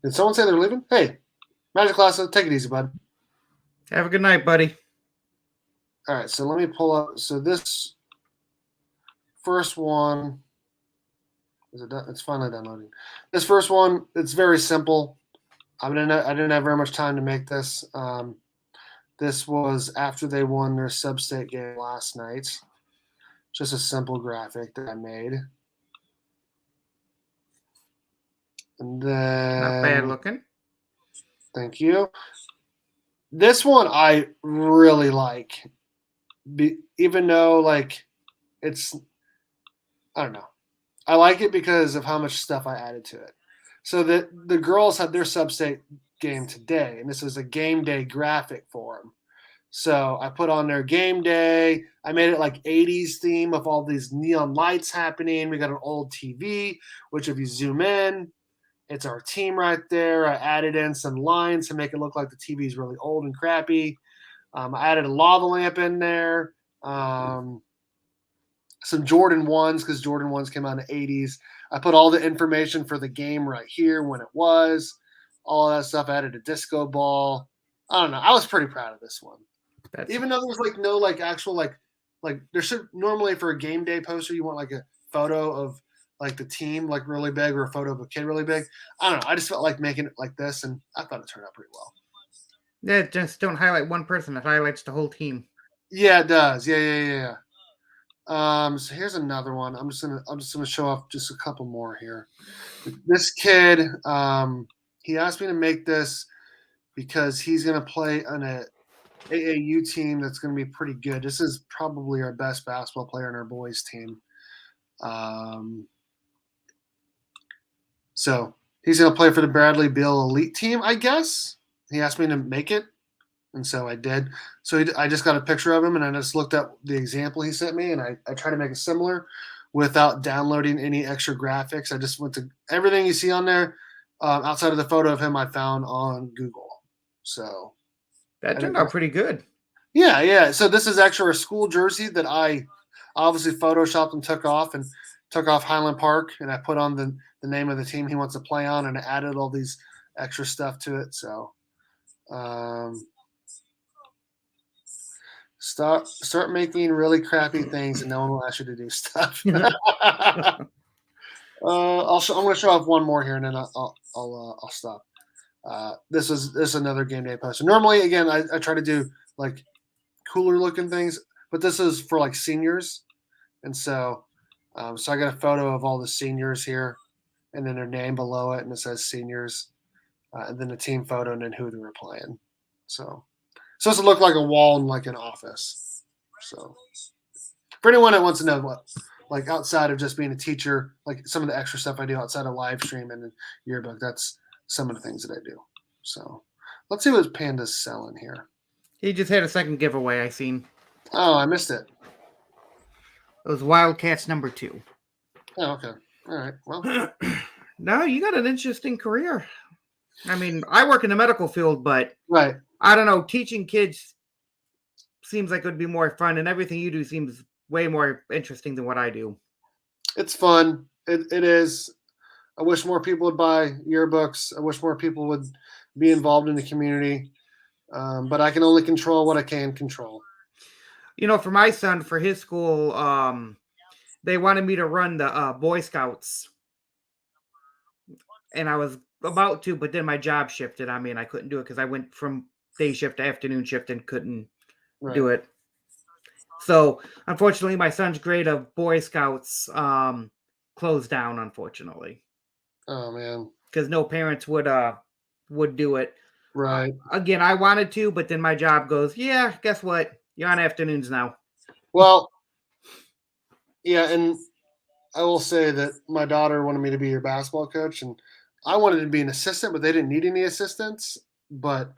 Did someone say they're leaving? Hey, Magic Class, take it easy, bud. Have a good night, buddy. All right, so let me pull up. So this first one, is it done? It's finally downloading. This first one, it's very simple. I didn't have very much time to make this. This was after they won their sub-state game last night. Just a simple graphic that I made. And then Not bad looking. Thank you. This one I really like. Even though it's, I don't know. I like it because of how much stuff I added to it. So the girls had their sub-state game today, and this is a game day graphic for them. So I put on their game day. I made it like 80s theme of all these neon lights happening. We got an old TV, which if you zoom in, it's our team right there. I added in some lines to make it look like the TV is really old and crappy. I added a lava lamp in there. Some Jordan 1s because Jordan 1s came out in the 80s. I put all the information for the game right here when it was. All that stuff. I added a disco ball. I don't know. I was pretty proud of this one. Even though there was no actual there should normally for a game day poster you want a photo of the team really big or a photo of a kid really big. I don't know. I just felt like making it like this, and I thought it turned out pretty well. Yeah, just don't highlight one person. It highlights the whole team. Yeah, it does. Yeah. So here's another one. I'm just gonna show off just a couple more here. This kid, he asked me to make this because he's gonna play on a AAU team that's gonna be pretty good. This is probably our best basketball player on our boys team. So he's gonna play for the Bradley Beal Elite team, I guess. He asked me to make it. And so I did. So I just got a picture of him, and I just looked at the example he sent me, and I tried to make it similar without downloading any extra graphics. I just went to everything you see on there outside of the photo of him I found on Google. So that turned out pretty good. Yeah. So this is actually a school jersey that I obviously photoshopped and took off Highland Park, and I put on the name of the team he wants to play on, and I added all these extra stuff to it. So start making really crappy things, and no one will ask you to do stuff. I'm going to show off one more here, and then I'll stop. This is another game day poster. Normally, again, I try to do cooler looking things, but this is for seniors, and so I got a photo of all the seniors here, and then their name below it, and it says seniors, and then the team photo, and then who they were playing. So it's supposed to look like a wall in an office. So for anyone that wants to know like outside of just being a teacher, like some of the extra stuff I do outside of live stream and yearbook. That's some of the things that I do. So let's see what Panda's selling here. He just had a second giveaway I seen. Oh, I missed it. It was Wildcats number 2. Oh, okay. All right. Well, no, you got an interesting career. I mean, I work in the medical field, but right. I don't know. Teaching kids seems like it would be more fun, and everything you do seems way more interesting than what I do. It's fun. It is. I wish more people would buy yearbooks. I wish more people would be involved in the community. But I can only control what I can control. You know, for my son, for his school, they wanted me to run the Boy Scouts. And I was about to, but then my job shifted. I mean, I couldn't do it because I went from day shift to afternoon shift and couldn't do it. So, unfortunately, my son's grade of Boy Scouts closed down, unfortunately. Oh, man. Because no parents would do it. Right. Again, I wanted to, but then my job goes, yeah, guess what? You're on afternoons now. Well, yeah, and I will say that my daughter wanted me to be your basketball coach, and I wanted to be an assistant, but they didn't need any assistants. But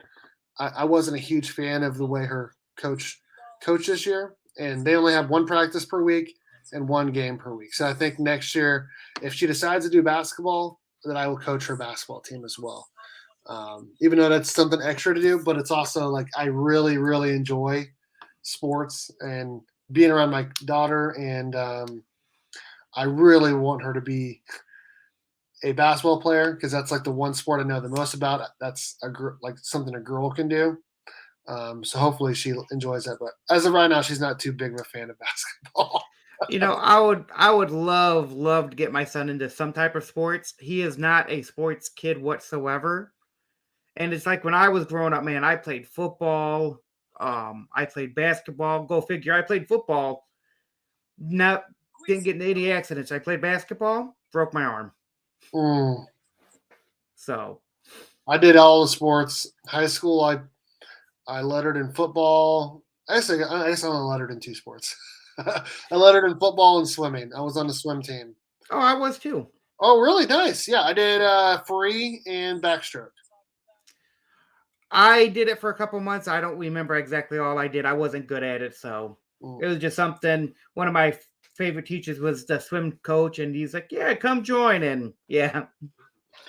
I wasn't a huge fan of the way her coach coached this year, and they only have one practice per week and one game per week. So I think next year, if she decides to do basketball, then I will coach her basketball team as well. Even though that's something extra to do, but it's also like I really, really enjoy sports and being around my daughter, and I really want her to be a basketball player because that's like the one sport I know the most about. That's like something a girl can do. So hopefully she enjoys that. But as of right now, she's not too big of a fan of basketball. You know, I would love to get my son into some type of sports. He is not a sports kid whatsoever. And it's like when I was growing up, man, I played football. I played basketball. Go figure. I played football. Didn't get in any accidents. I played basketball. Broke my arm. So I did all the sports. High school, I lettered in football. I guess I only lettered in 2 sports. I lettered in football and swimming. I was on the swim team. Oh, I was too. Oh, really? Nice. Yeah, I did free and backstroke. I did it for a couple months. I don't remember exactly all I did. I wasn't good at it, so it was just something. One of my favorite teachers was the swim coach, and he's like, "Yeah, come join." And yeah,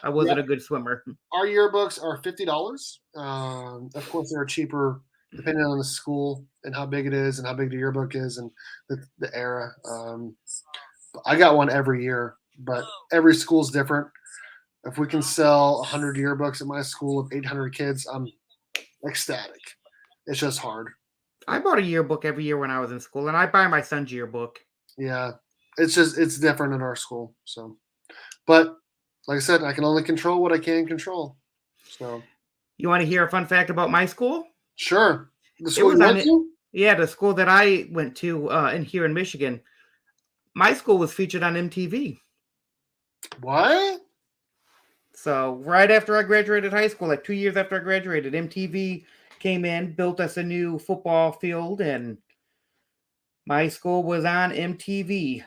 I wasn't a good swimmer. Our yearbooks are $50. Of course, they're cheaper depending on the school and how big it is and how big the yearbook is and the era. I got one every year, but every school's different. If we can sell 100 yearbooks at my school of 800 kids, I'm ecstatic. It's just hard. I bought a yearbook every year when I was in school, and I buy my son's yearbook. Yeah, it's different at our school. So, but like I said, I can only control what I can control. So, you want to hear a fun fact about my school? Sure. The school you went to? Yeah, the school that I went to here in Michigan. My school was featured on MTV. What? So right after I graduated high school, like 2 years after I graduated, MTV came in, built us a new football field, and my school was on MTV.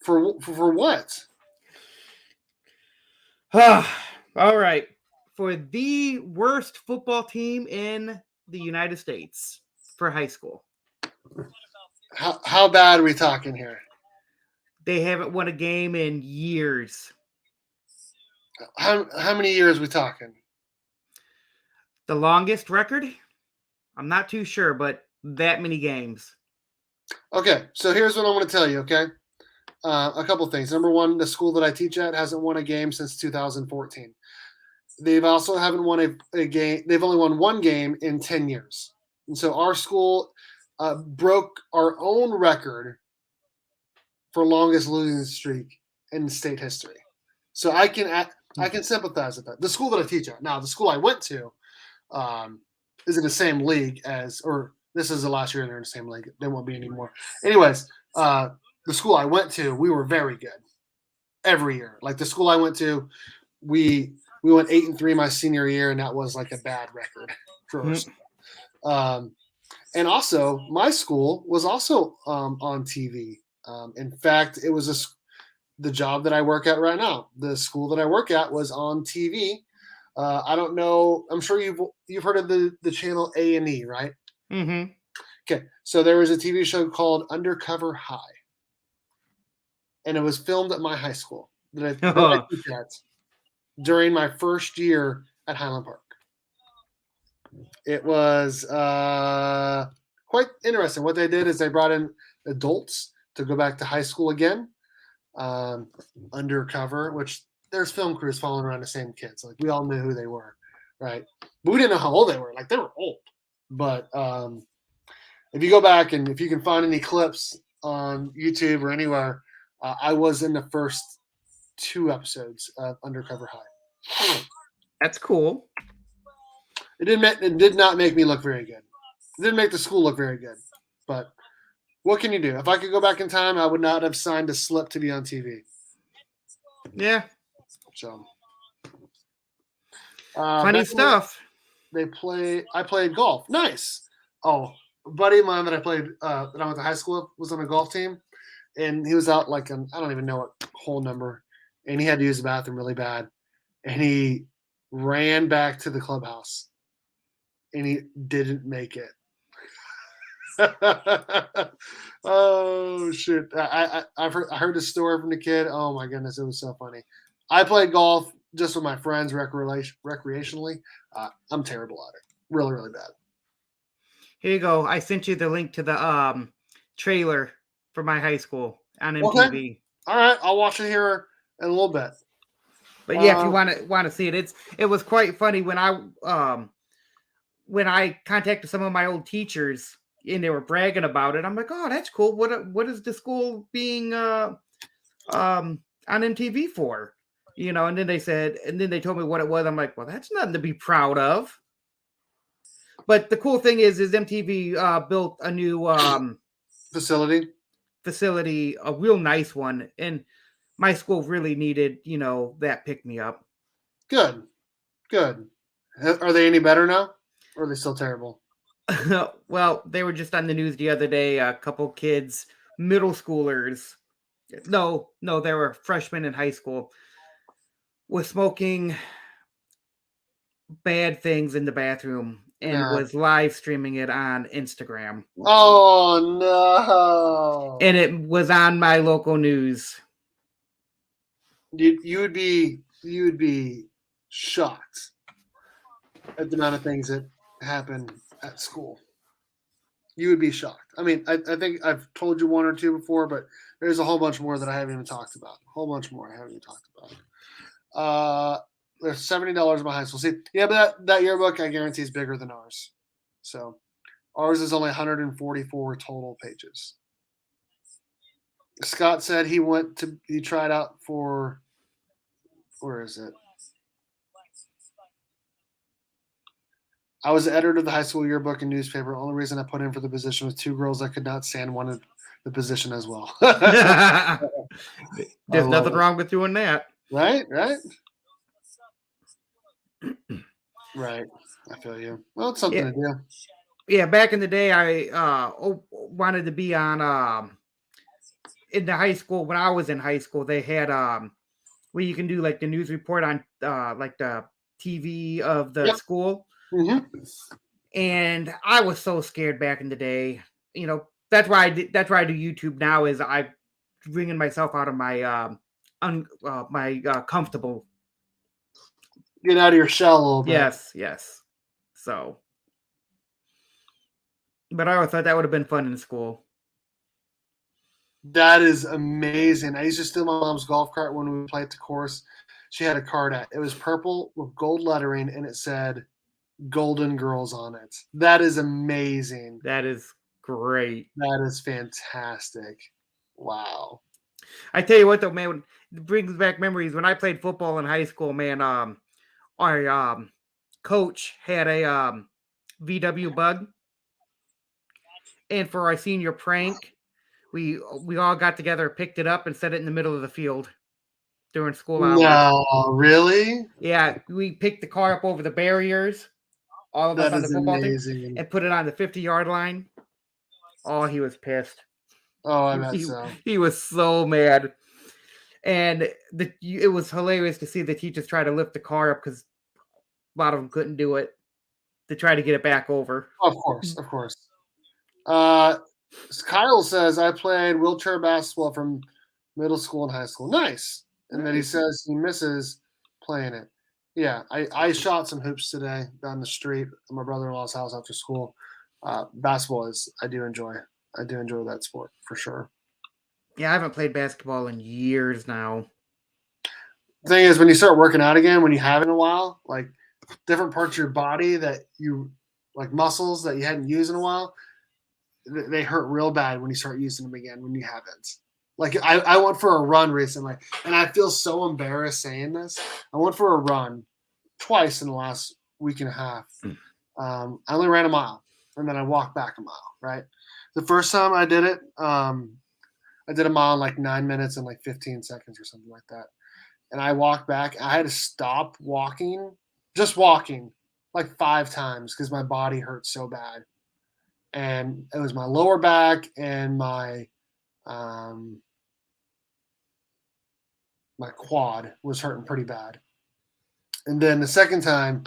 For what? All right. For the worst football team in the United States for high school. How bad are we talking here? They haven't won a game in years. How many years are we talking? The longest record? I'm not too sure, but that many games. Okay, so here's what I'm going to tell you, okay? A couple things. Number one, the school that I teach at hasn't won a game since 2014. They've also haven't won a game. They've only won one game in 10 years. And so our school broke our own record for longest losing streak in state history. So I can sympathize with that. The school that I teach at. Now, the school I went to is in the same league as, or this is the last year they're in the same league. They won't be anymore. Anyways, the school I went to, we were very good every year. Like the school I went to, we went 8-3 my senior year, and that was like a bad record for us. And also, my school was also on TV. In fact, it was the job that I work at right now. The school that I work at was on TV. I don't know. I'm sure you've heard of the channel A&E, right? Mm-hmm. Okay, so there was a TV show called Undercover High, and it was filmed at my high school that I teach at during my first year at Highland Park. It was quite interesting. What they did is they brought in adults to go back to high school again, undercover, which there's film crews following around the same kids. Like we all knew who they were, right? But we didn't know how old they were. Like they were old. But if you go back and if you can find any clips on YouTube or anywhere, I was in the first 2 episodes of Undercover High. That's cool. It did not make me look very good. It didn't make the school look very good. But what can you do? If I could go back in time, I would not have signed a slip to be on TV. Yeah. So funny stuff. I played golf. Nice. Oh, a buddy of mine that I went to high school with was on a golf team, and he was out like I don't even know what hole number, and he had to use the bathroom really bad, and he ran back to the clubhouse, and he didn't make it. Oh shit! I heard the story from the kid. Oh my goodness, it was so funny. I played golf just with my friends recreationally. I'm terrible at it. Really, really bad. Here you go. I sent you the link to the trailer for my high school on MTV. Okay. All right, I'll watch it here in a little bit. But yeah, if you want to see it, it was quite funny when I contacted some of my old teachers and they were bragging about it. I'm like, oh, that's cool. What is the school being on MTV for? You know, and then they told me what it was. I'm like, well, that's nothing to be proud of. But the cool thing is MTV built a new facility, a real nice one, and my school really needed, that pick me up. Good. Are they any better now, or are they still terrible? Well, they were just on the news the other day. A couple kids, middle schoolers, no, they were freshmen in high school, was smoking bad things in the bathroom and was live streaming it on Instagram. Oh no! And it was on my local news. You would be shocked at the amount of things that happen at school. You would be shocked. I mean, I think I've told you 1 or 2 before, but there's a whole bunch more that I haven't even talked about. A whole bunch more I haven't even talked about. There's $70 in my high school. See, yeah, but that yearbook I guarantee is bigger than ours. So ours is only 144 total pages. Scott said he tried out for, where is it? I was the editor of the high school yearbook and newspaper. The only reason I put in for the position was 2 girls I could not stand wanted the position as well. There's nothing wrong with doing that. Right. Right. I feel you. Well, it's something to do. Yeah, back in the day, I wanted to be on in the high school. When I was in high school, they had where you can do like the news report on like the TV of the school. Mm-hmm. And I was so scared back in the day. That's why I do YouTube now. Is I bringing myself out of my comfortable. Get out of your shell a little bit. Yes. So, but I always thought that would have been fun in school. That is amazing. I used to steal my mom's golf cart when we played the course. She had a cart at. It was purple with gold lettering, and it said Golden Girls on it. That is amazing. That is great. That is fantastic. Wow. I tell you what, though, man, it brings back memories. When I played football in high school, man, our coach had a VW bug, and for our senior prank, we all got together, picked it up, and set it in the middle of the field during school hours. No, really? Yeah, we picked the car up over the barriers, all of us on the football team, and put it on the 50-yard line. Oh, he was pissed. Oh, I bet so. He was so mad. And it was hilarious to see the teachers try to lift the car up because a lot of them couldn't do it to try to get it back over. Of course. Kyle says, I played wheelchair basketball from middle school and high school. Nice. And then he says he misses playing it. Yeah, I shot some hoops today down the street at my brother-in-law's house after school. Basketball I do enjoy that sport for sure. Yeah, I haven't played basketball in years now. The thing is, when you start working out again, when you haven't in a while, like different parts of your body that you like muscles that you hadn't used in a while, they hurt real bad when you start using them again when you haven't. Like I went for a run recently, and I feel so embarrassed saying this. I went for a run twice in the last week and a half. I only ran a mile, and then I walked back a mile. Right, the first time I did it, I did a mile in like 9 minutes and like 15 seconds or something like that. And I walked back. I had to stop walking, just walking, like 5 times because my body hurt so bad. And it was my lower back and my quad was hurting pretty bad. And then the second time,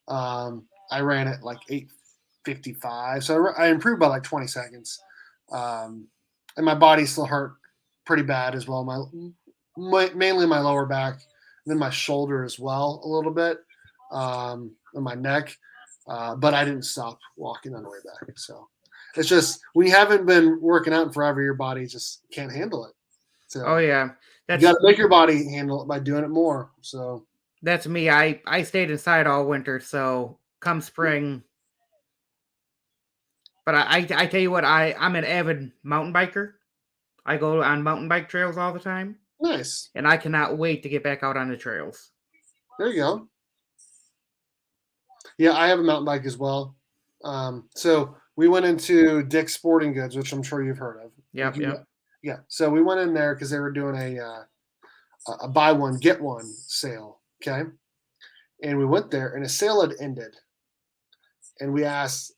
I ran it like 8:55, so I improved by like 20 seconds. And my body still hurt pretty bad as well. Mainly my lower back, and then my shoulder as well a little bit, and my neck. But I didn't stop walking on the way back. So it's just when you haven't been working out in forever, your body just can't handle it. So oh yeah, you got to make your body handle it by doing it more. So that's me. I stayed inside all winter, so come spring. But I tell you what, I'm an avid mountain biker. I go on mountain bike trails all the time. Nice. And I cannot wait to get back out on the trails. There you go. Yeah, I have a mountain bike as well. So we went into Dick's Sporting Goods, which I'm sure you've heard of. Yep. Yeah. So we went in there because they were doing a buy one get one sale. Okay. And we went there, and a sale had ended. And we asked,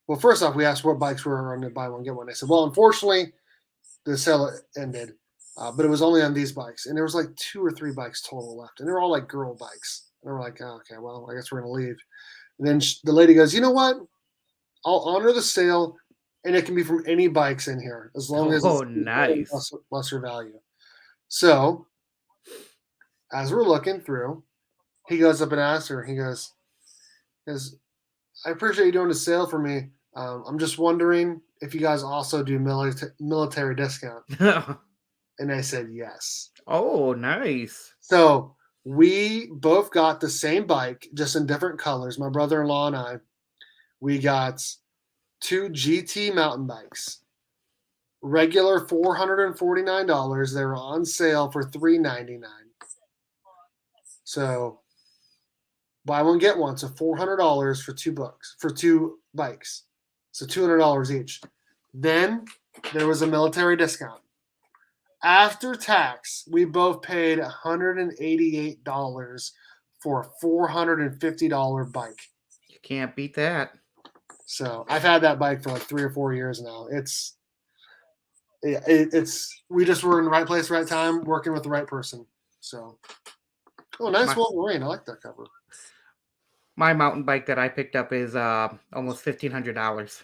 well, first off, we asked what bikes were on the buy one get one. They said, well, unfortunately, the sale ended, but it was only on these bikes, and there was like 2 or 3 bikes total left, and they're all like girl bikes. And we're like, oh, okay, well, I guess we're gonna leave. And then the lady goes, you know what? I'll honor the sale, and it can be from any bikes in here as long as it's nice lesser value. So as we're looking through, he goes up and asks her. He goes, I appreciate you doing the sale for me. I'm just wondering if you guys also do military discount. And I said yes. Oh, nice. So we both got the same bike, just in different colors. My brother-in-law and I, we got 2 GT mountain bikes. Regular $449. They were on sale for $399. So buy one get one. So $400 for 2 bikes. So $200 each. Then there was a military discount. After tax, we both paid $188 for a $450 bike. You can't beat that. So I've had that bike for like 3 or 4 years now. It's we just were in the right place, right time, working with the right person. So, nice Wolverine. I like that cover. My mountain bike that I picked up is almost $1,500.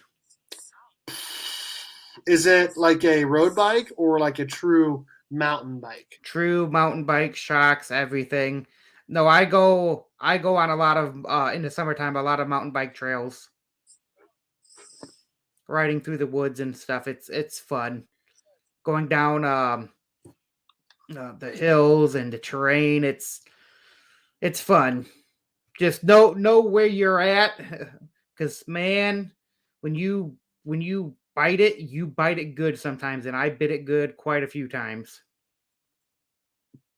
Is it like a road bike or like a true mountain bike? True mountain bike, shocks, everything. No, I go on a lot of in the summertime, a lot of mountain bike trails. Riding through the woods and stuff. It's fun. Going down the hills and the terrain. It's fun. Just know where you're at, because man, when you bite it, you bite it good sometimes, and I bit it good quite a few times.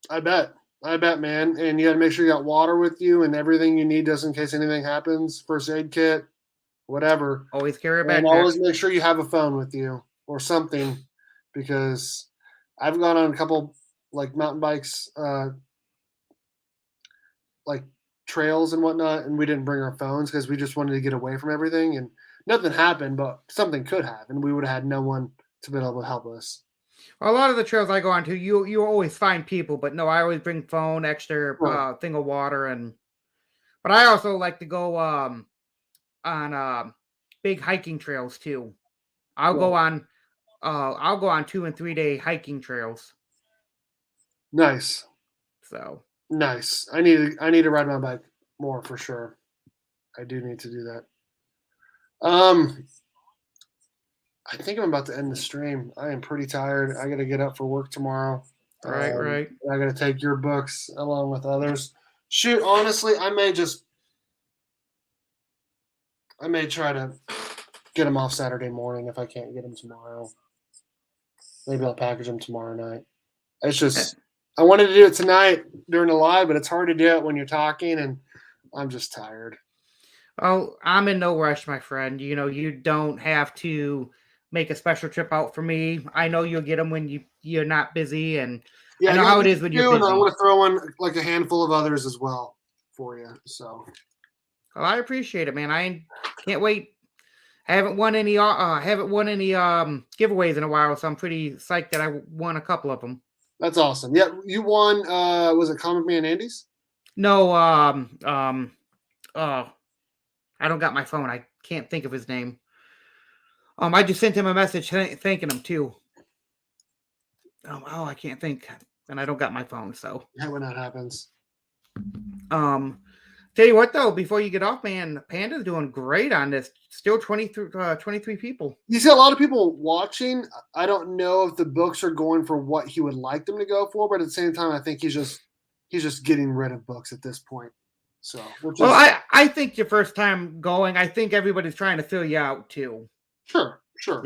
I bet, man. And you got to make sure you got water with you and everything you need just in case anything happens. First aid kit, whatever. Always carry a backpack. And always make sure you have a phone with you or something, because I've gone on a couple like mountain bikes, like trails and whatnot, and we didn't bring our phones because we just wanted to get away from everything, and nothing happened, but something could have, and we would have had no one to be able to help us. A lot of the trails I go on to, you always find people, but no, I always bring phone, extra thing of water, but I also like to go on big hiking trails too. I'll go on 2 and 3 day hiking trails. Nice. So Nice. I need to ride my bike more for sure. I do need to do that. I think I'm about to end the stream. I am pretty tired. I got to get up for work tomorrow. right. I got to take your books along with others. Shoot, honestly, I may try to get them off Saturday morning if I can't get them tomorrow. Maybe I'll package them tomorrow night. It's just I wanted to do it tonight during the live, but it's hard to do it when you're talking, and I'm just tired. Oh, I'm in no rush, my friend. You don't have to make a special trip out for me. I know you'll get them when you're not busy, and I know how it is when you're busy. And I want to throw in like a handful of others as well for you. So, well, I appreciate it, man. I can't wait. I haven't won any giveaways in a while, so I'm pretty psyched that I won a couple of them. That's awesome. Yeah, you won. Was it Comic Man Andy's? No, I don't got my phone. I can't think of his name. I just sent him a message thanking him too. I can't think, and I don't got my phone. So yeah, when that happens. Tell you what though, before you get off, man, Panda's doing great on this. Still 23 people. You see a lot of people watching. I don't know if the books are going for what he would like them to go for, but at the same time, I think he's just getting rid of books at this point. So, I think your first time going, I think everybody's trying to fill you out too. Sure. Sure.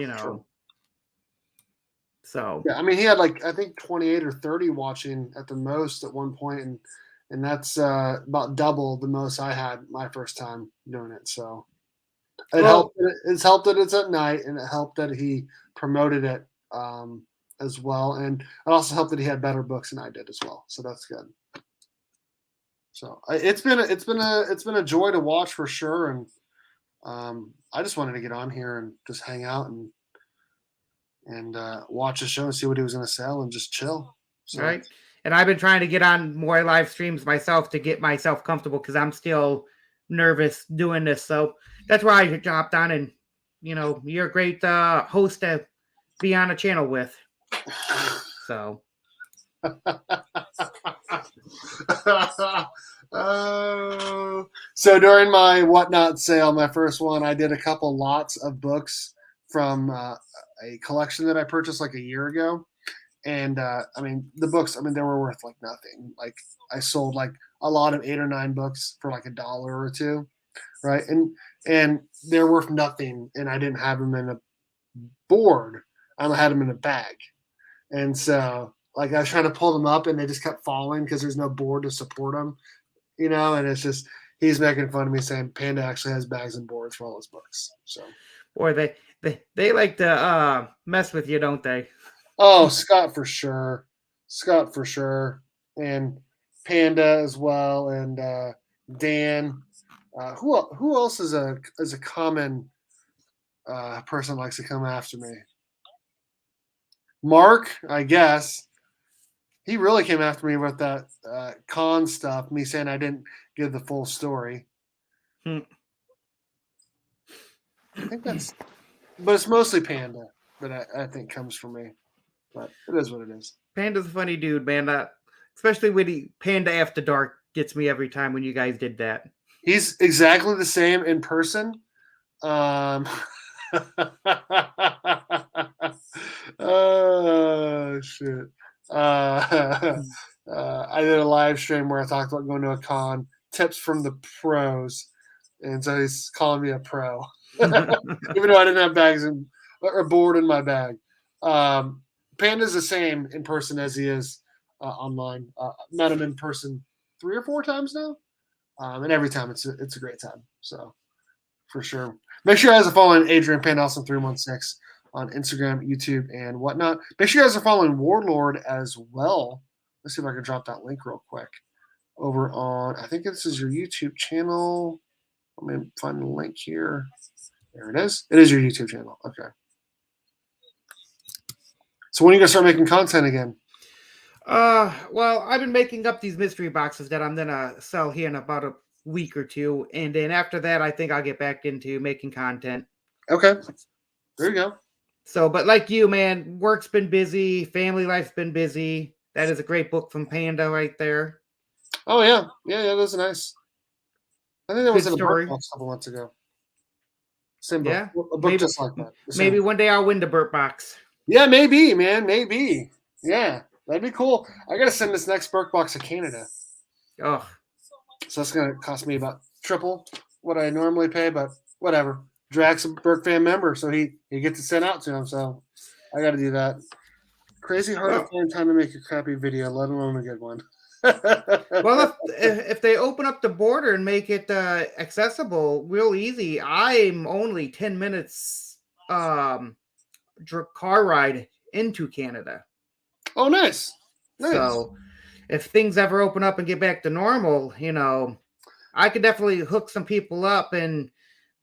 So yeah, I mean, he had like I think 28 or 30 watching at the most at one point, and that's about double the most I had my first time doing it. So it's helped that it's at night, and it helped that he promoted it as well, and it also helped that he had better books than I did as well. So that's good. So it's been a joy to watch for sure, and I just wanted to get on here and just hang out and watch the show and see what he was going to sell and just chill. So. Right. And I've been trying to get on more live streams myself to get myself comfortable because I'm still nervous doing this. So that's why I hopped on, and you're a great host to be on a channel with. So. So during my Whatnot sale, my first one, I did a couple lots of books from a collection that I purchased like a year ago. And I mean, the books, they were worth like nothing. Like I sold like a lot of 8 or 9 books for like $1 or $2, right? And they're worth nothing. And I didn't have them in a board. I had them in a bag. And so like I was trying to pull them up and they just kept falling because there's no board to support them, and it's just, he's making fun of me saying Panda actually has bags and boards for all his books. So, boy, they like to mess with you, don't they? Oh, Scott for sure, and Panda as well, and Dan. Who else is a common person that likes to come after me? Mark, I guess. He really came after me with that con stuff, me saying I didn't give the full story. I think but it's mostly Panda that I think comes from me. But it is what it is. Panda's a funny dude, man. Especially when Panda After Dark gets me every time when you guys did that. He's exactly the same in person. Oh, shit. I did a live stream where I talked about going to a con, tips from the pros, and so he's calling me a pro, even though I didn't have bags or board in my bag. Panda's the same in person as he is online. Met him in person 3 or 4 times now, and every time it's a great time. So for sure, make sure you guys are following Adrian Pandawson 316 on Instagram, YouTube, and whatnot. Make sure you guys are following Warlord as well. Let's see if I can drop that link real quick over on, I think this is your YouTube channel. Let me find the link here. There it is. It is your YouTube channel. Okay. So when are you gonna start making content again? Well, I've been making up these mystery boxes that I'm gonna sell here in about a week or two, and then after that, I think I'll get back into making content. Okay, there you go. So, but like you, man, work's been busy, family life's been busy. That is a great book from Panda right there. Oh yeah, that was nice. I think that was Good in a Bird story. Box a couple months ago. Same book, Yeah, a book maybe just like that. The maybe same. one day I'll win the Burt box. Yeah, maybe, man, maybe. Yeah, that'd be cool. I gotta send this next Bird Box to Canada, Oh, so that's gonna cost me about triple what I normally pay, but whatever. Drax a Burke fan member, so he gets it sent out to him. So I got to do that. Crazy hard to well, find time to make a crappy video, let alone a good one. well, if they open up the border and make it accessible real easy, I'm only 10 minutes car ride into Canada. Oh, nice. So if things ever open up and get back to normal, I could definitely hook some people up and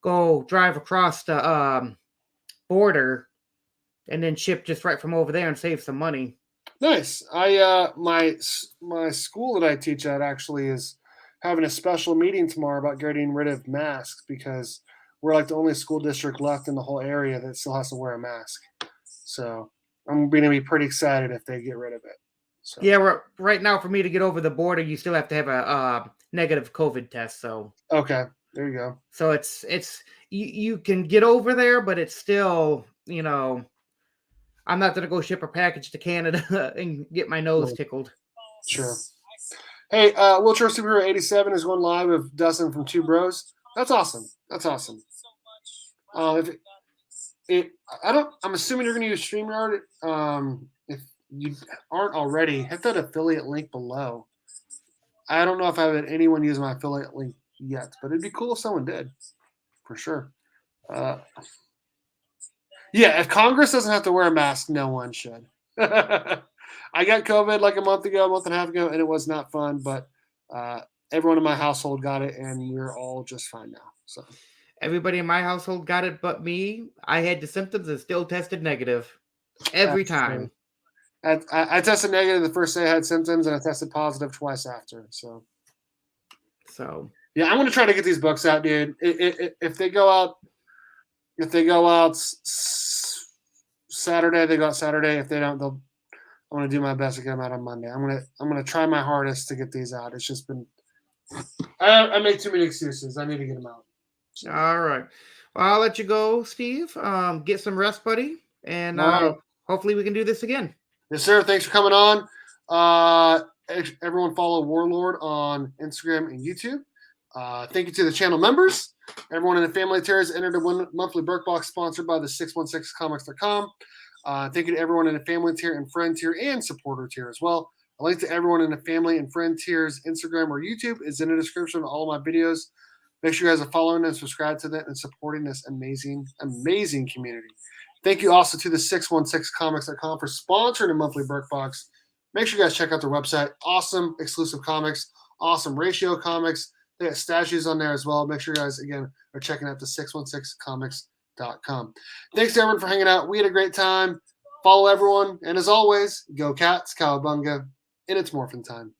go drive across the border and then ship just right from over there and save some money. Nice. I my school that I teach at actually is having a special meeting tomorrow about getting rid of masks because we're like the only school district left in the whole area that still has to wear a mask. So I'm going to be pretty excited if they get rid of it. So. Yeah, right now for me to get over the border, you still have to have a negative COVID test. So okay, there you go. So it's you can get over there, but it's still I'm not gonna go ship a package to Canada and get my nose tickled. Sure. Hey, Wheelchair Superhero 87 is going live with Dustin from Two Bros. That's awesome. That's awesome. I'm assuming you're going to use StreamYard. If you aren't already, hit that affiliate link below. I don't know if I've had anyone use my affiliate link yet, but it'd be cool if someone did, for sure. Yeah, if Congress doesn't have to wear a mask, no one should. I got COVID like a month and a half ago, and it was not fun, but everyone in my household got it, and we're all just fine now. So everybody in my household got it but me. I had the symptoms and still tested negative every time. I tested negative the first day I had symptoms, and I tested positive twice after. So yeah, I'm gonna try to get these books out, dude. If they go out Saturday, they go out Saturday. If they don't, I'm gonna do my best to get them out on Monday. I'm gonna try my hardest to get these out. It's just been I made too many excuses. I need to get them out. So. All right. Well, I'll let you go, Steve. Get some rest, buddy, and hopefully we can do this again. Yes, sir. Thanks for coming on. Everyone follow Warlord on Instagram and YouTube. Thank you to the channel members. Everyone in the family tier has entered a monthly Burke Box sponsored by the 616comics.com. Thank you to everyone in the family tier and friend tier and supporter tier as well. A link to everyone in the family and friend tiers, Instagram or YouTube is in the description of all of my videos. Make sure you guys are following and subscribe to that and supporting this amazing, amazing community. Thank you also to the 616comics.com for sponsoring a monthly Burke Box. Make sure you guys check out their website. Awesome exclusive comics, awesome ratio comics. They got statues on there as well. Make sure you guys, again, are checking out the 616comics.com. Thanks to everyone for hanging out. We had a great time. Follow everyone. And as always, go Cats, Cowabunga, and it's Morphin time.